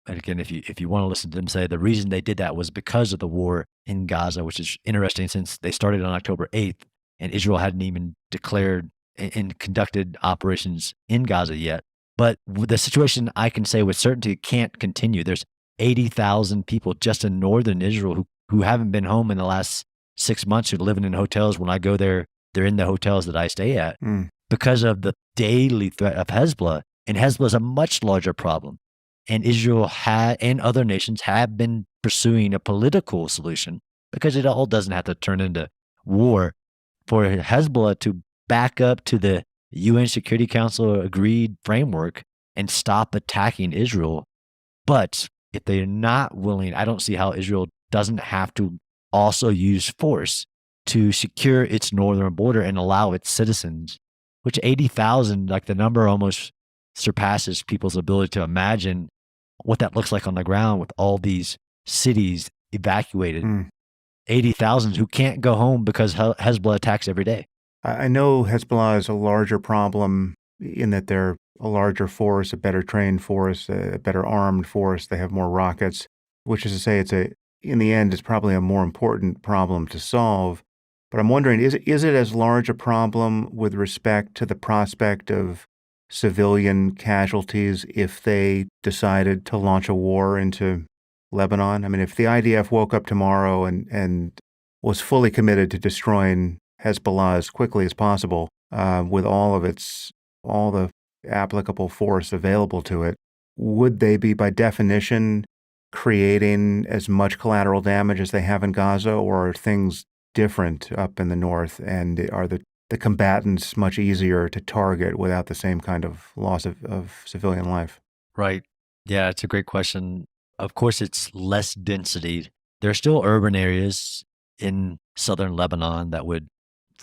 Speaker 2: and again, if you want to listen to them say, the reason they did that was because of the war in Gaza, which is interesting since they started on October 8th and Israel hadn't even declared and conducted operations in Gaza yet. But the situation, I can say with certainty, can't continue. There's 80,000 people just in northern Israel who haven't been home in the last 6 months, who are living in hotels. When I go there, they're in the hotels that I stay at because of the daily threat of Hezbollah. And Hezbollah is a much larger problem. And Israel and other nations have been pursuing a political solution, because it all doesn't have to turn into war, for Hezbollah to back up to the UN Security Council agreed framework and stop attacking Israel. But if they're not willing, I don't see how Israel doesn't have to also use force to secure its northern border and allow its citizens which 80,000, like the number almost surpasses people's ability to imagine what that looks like on the ground with all these cities evacuated.
Speaker 1: Mm.
Speaker 2: 80,000 who can't go home because Hezbollah attacks every day.
Speaker 1: I know Hezbollah is a larger problem in that they're a larger force, a better trained force, a better armed force. They have more rockets, which is to say in the end, it's probably a more important problem to solve. But I'm wondering, is it as large a problem with respect to the prospect of civilian casualties if they decided to launch a war into Lebanon? I mean, if the IDF woke up tomorrow and was fully committed to destroying Hezbollah as quickly as possible, with all the applicable force available to it, would they be by definition creating as much collateral damage as they have in Gaza, or are things different up in the north, and are the combatants much easier to target without the same kind of loss of civilian life?
Speaker 2: Right. Yeah, it's a great question. Of course, it's less density. There are still urban areas in southern Lebanon that would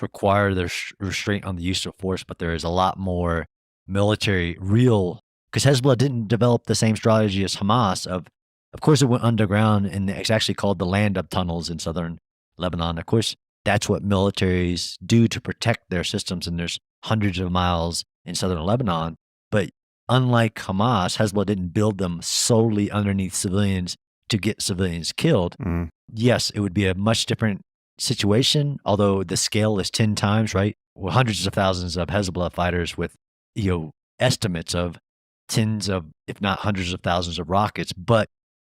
Speaker 2: require the restraint on the use of force, but there is a lot more military, because Hezbollah didn't develop the same strategy as Hamas. Of course, it went underground, and it's actually called the land of tunnels in southern Lebanon. Of course, that's what militaries do to protect their systems, and there's hundreds of miles in southern Lebanon. But unlike Hamas, Hezbollah didn't build them solely underneath civilians to get civilians killed.
Speaker 1: Mm.
Speaker 2: Yes, it would be a much different situation, although the scale is 10 times, right? Well, hundreds of thousands of Hezbollah fighters with, estimates of tens of, if not hundreds of thousands of rockets, but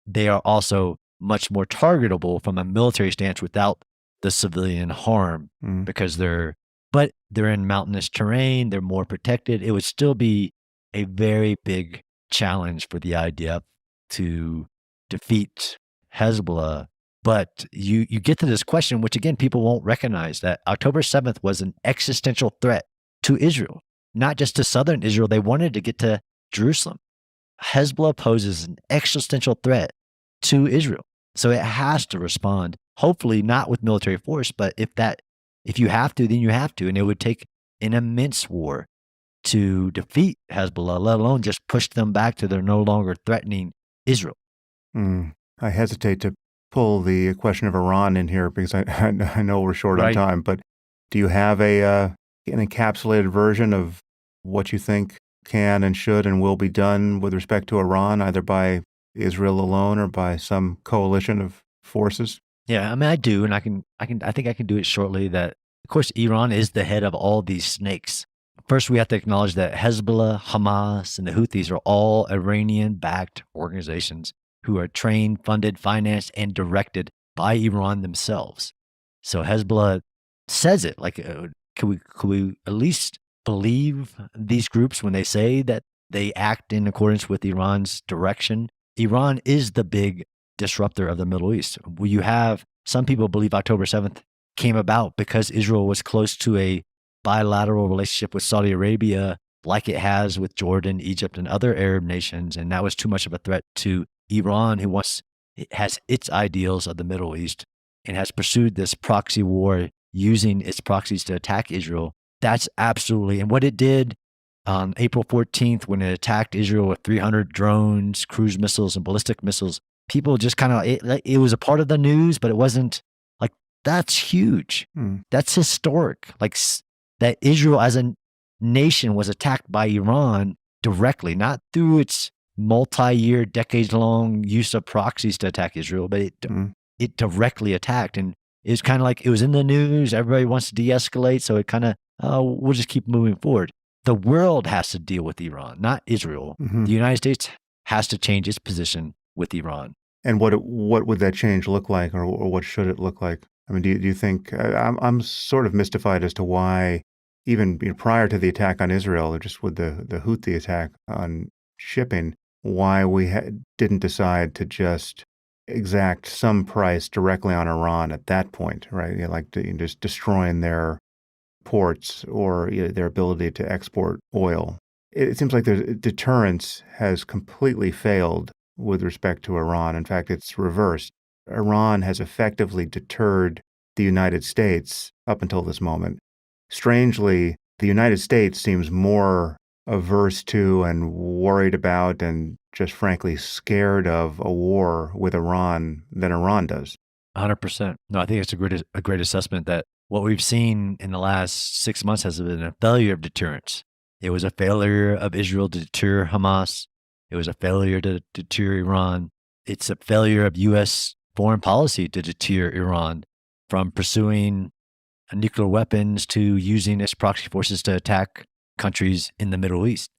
Speaker 2: they are also much more targetable from a military stance without the civilian harm because they're in mountainous terrain, they're more protected. It would still be a very big challenge for the IDF to defeat Hezbollah. But you get to this question, which again, people won't recognize, that October 7th was an existential threat to Israel, not just to southern Israel. They wanted to get to Jerusalem. Hezbollah poses an existential threat to Israel. So it has to respond, hopefully not with military force, but if you have to, then you have to. And it would take an immense war to defeat Hezbollah, let alone just push them back to they're no longer threatening Israel.
Speaker 1: I hesitate to pull the question of Iran in here because I know we're short on time, but do you have an encapsulated version of what you think can and should and will be done with respect to Iran, either by Israel alone or by some coalition of forces?
Speaker 2: Yeah, I mean, I do, and I think I can do it shortly. That, of course, Iran is the head of all these snakes. First, we have to acknowledge that Hezbollah, Hamas, and the Houthis are all Iranian-backed organizations who are trained, funded, financed, and directed by Iran themselves. So Hezbollah says it. Like, could we at least believe these groups when they say that they act in accordance with Iran's direction? Iran is the big disruptor of the Middle East. You have some people believe October 7th came about because Israel was close to a bilateral relationship with Saudi Arabia, like it has with Jordan, Egypt, and other Arab nations. And that was too much of a threat to Iran, who has its ideals of the Middle East and has pursued this proxy war using its proxies to attack Israel. That's absolutely, and what it did on April 14th when it attacked Israel with 300 drones, cruise missiles, and ballistic missiles, people just kind of, it was a part of the news, but it wasn't like, that's huge. That's historic. Like, that Israel as a nation was attacked by Iran directly, not through its multi-year, decades-long use of proxies to attack Israel, but it directly attacked. And it was kind of like, it was in the news. Everybody wants to de-escalate. So it kind of, we'll just keep moving forward. The world has to deal with Iran, not Israel. The United States has to change its position with Iran.
Speaker 1: And what would that change look like, or what should it look like? I mean, do you think, I'm sort of mystified as to why, even prior to the attack on Israel, or just with the Houthi attack on shipping, why we didn't decide to just exact some price directly on Iran at that point, right? Just destroying their ports or their ability to export oil. It seems like deterrence has completely failed with respect to Iran. In fact, it's reversed. Iran has effectively deterred the United States up until this moment. Strangely, the United States seems more averse to and worried about and just frankly scared of a war with Iran than Iran does.
Speaker 2: 100%. No, I think it's a great assessment that what we've seen in the last 6 months has been a failure of deterrence. It was a failure of Israel to deter Hamas. It was a failure to deter Iran. It's a failure of U.S. foreign policy to deter Iran from pursuing nuclear weapons to using its proxy forces to attack countries in the Middle East.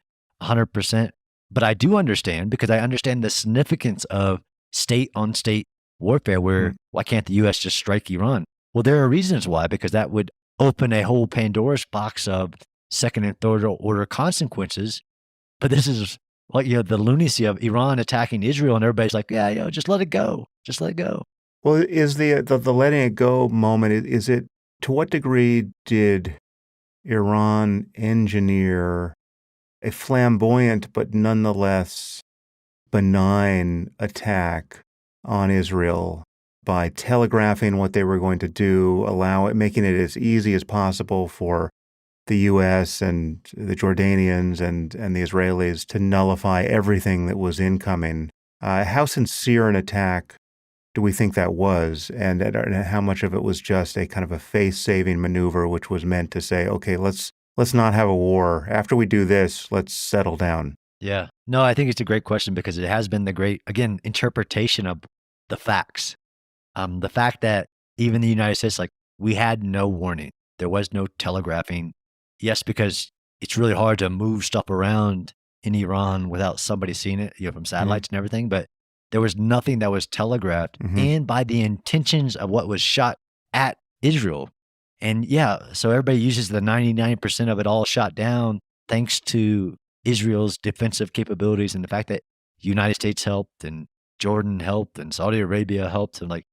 Speaker 2: 100%. But I do understand, because I understand the significance of state on state warfare where why can't the U.S. just strike Iran? Well, there are reasons why, because that would open a whole Pandora's box of second and third order consequences. But this is like, the lunacy of Iran attacking Israel, and everybody's like, yeah, just let it go. Just let it go.
Speaker 1: Well, is the letting it go moment, is it, to what degree did Iran engineer a flamboyant but nonetheless benign attack on Israel by telegraphing what they were going to do, making it as easy as possible for the U.S. and the Jordanians and the Israelis to nullify everything that was incoming? How sincere an attack do we think that was, and how much of it was just a kind of a face-saving maneuver, which was meant to say, okay, let's not have a war. After we do this, let's settle down.
Speaker 2: Yeah. No, I think it's a great question, because it has been the great, again, interpretation of the facts. The fact that even the United States, like, we had no warning. There was no telegraphing. Yes, because it's really hard to move stuff around in Iran without somebody seeing it, from satellites and everything. But there was nothing that was telegraphed, and by the intentions of what was shot at Israel. And so everybody uses the 99% of it all shot down thanks to Israel's defensive capabilities and the fact that the United States helped and Jordan helped and Saudi Arabia helped. And like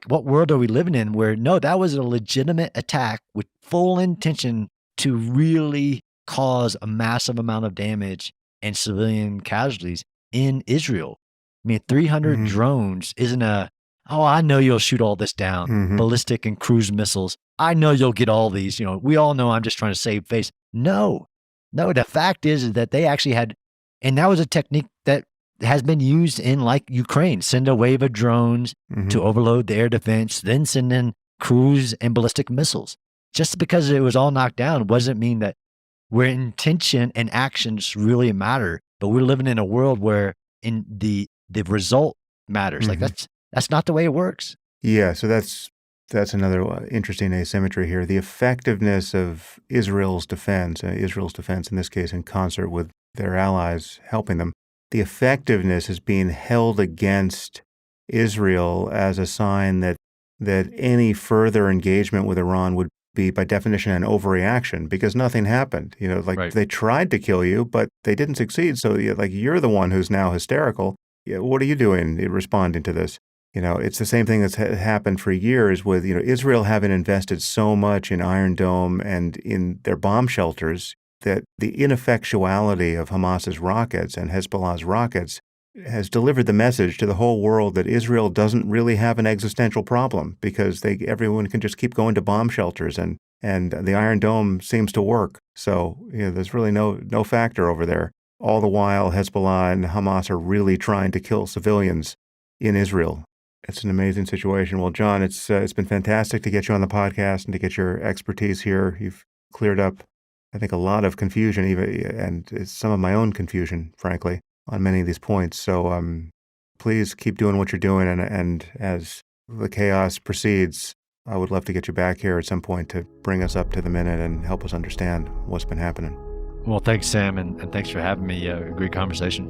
Speaker 2: what world are we living in where, no, that was a legitimate attack with full intention to really cause a massive amount of damage and civilian casualties in Israel. I mean, 300 drones isn't I know you'll shoot all this down, ballistic and cruise missiles. I know you'll get all these, we all know I'm just trying to save face. No, the fact is that they actually had, and that was a technique that has been used in like Ukraine, send a wave of drones to overload the air defense, then send in cruise and ballistic missiles. Just because it was all knocked down doesn't mean that where intention and actions really matter. But we're living in a world where in the result matters. Like that's not the way it works.
Speaker 1: Yeah. So that's another interesting asymmetry here. The effectiveness of Israel's defense in this case in concert with their allies helping them, the effectiveness is being held against Israel as a sign that any further engagement with Iran would be by definition an overreaction because nothing happened. They tried to kill you, but they didn't succeed. So you're the one who's now hysterical. What are you doing responding to this? It's the same thing that's happened for years with, Israel having invested so much in Iron Dome and in their bomb shelters that the ineffectuality of Hamas's rockets and Hezbollah's rockets has delivered the message to the whole world that Israel doesn't really have an existential problem because everyone can just keep going to bomb shelters and the Iron Dome seems to work. So, there's really no factor over there. All the while, Hezbollah and Hamas are really trying to kill civilians in Israel. It's an amazing situation. Well, John, it's been fantastic to get you on the podcast and to get your expertise here. You've cleared up, I think, a lot of confusion, and some of my own confusion, frankly, on many of these points. So please keep doing what you're doing, and as the chaos proceeds, I would love to get you back here at some point to bring us up to the minute and help us understand what's been happening.
Speaker 2: Well, thanks, Sam, and thanks for having me. A great conversation.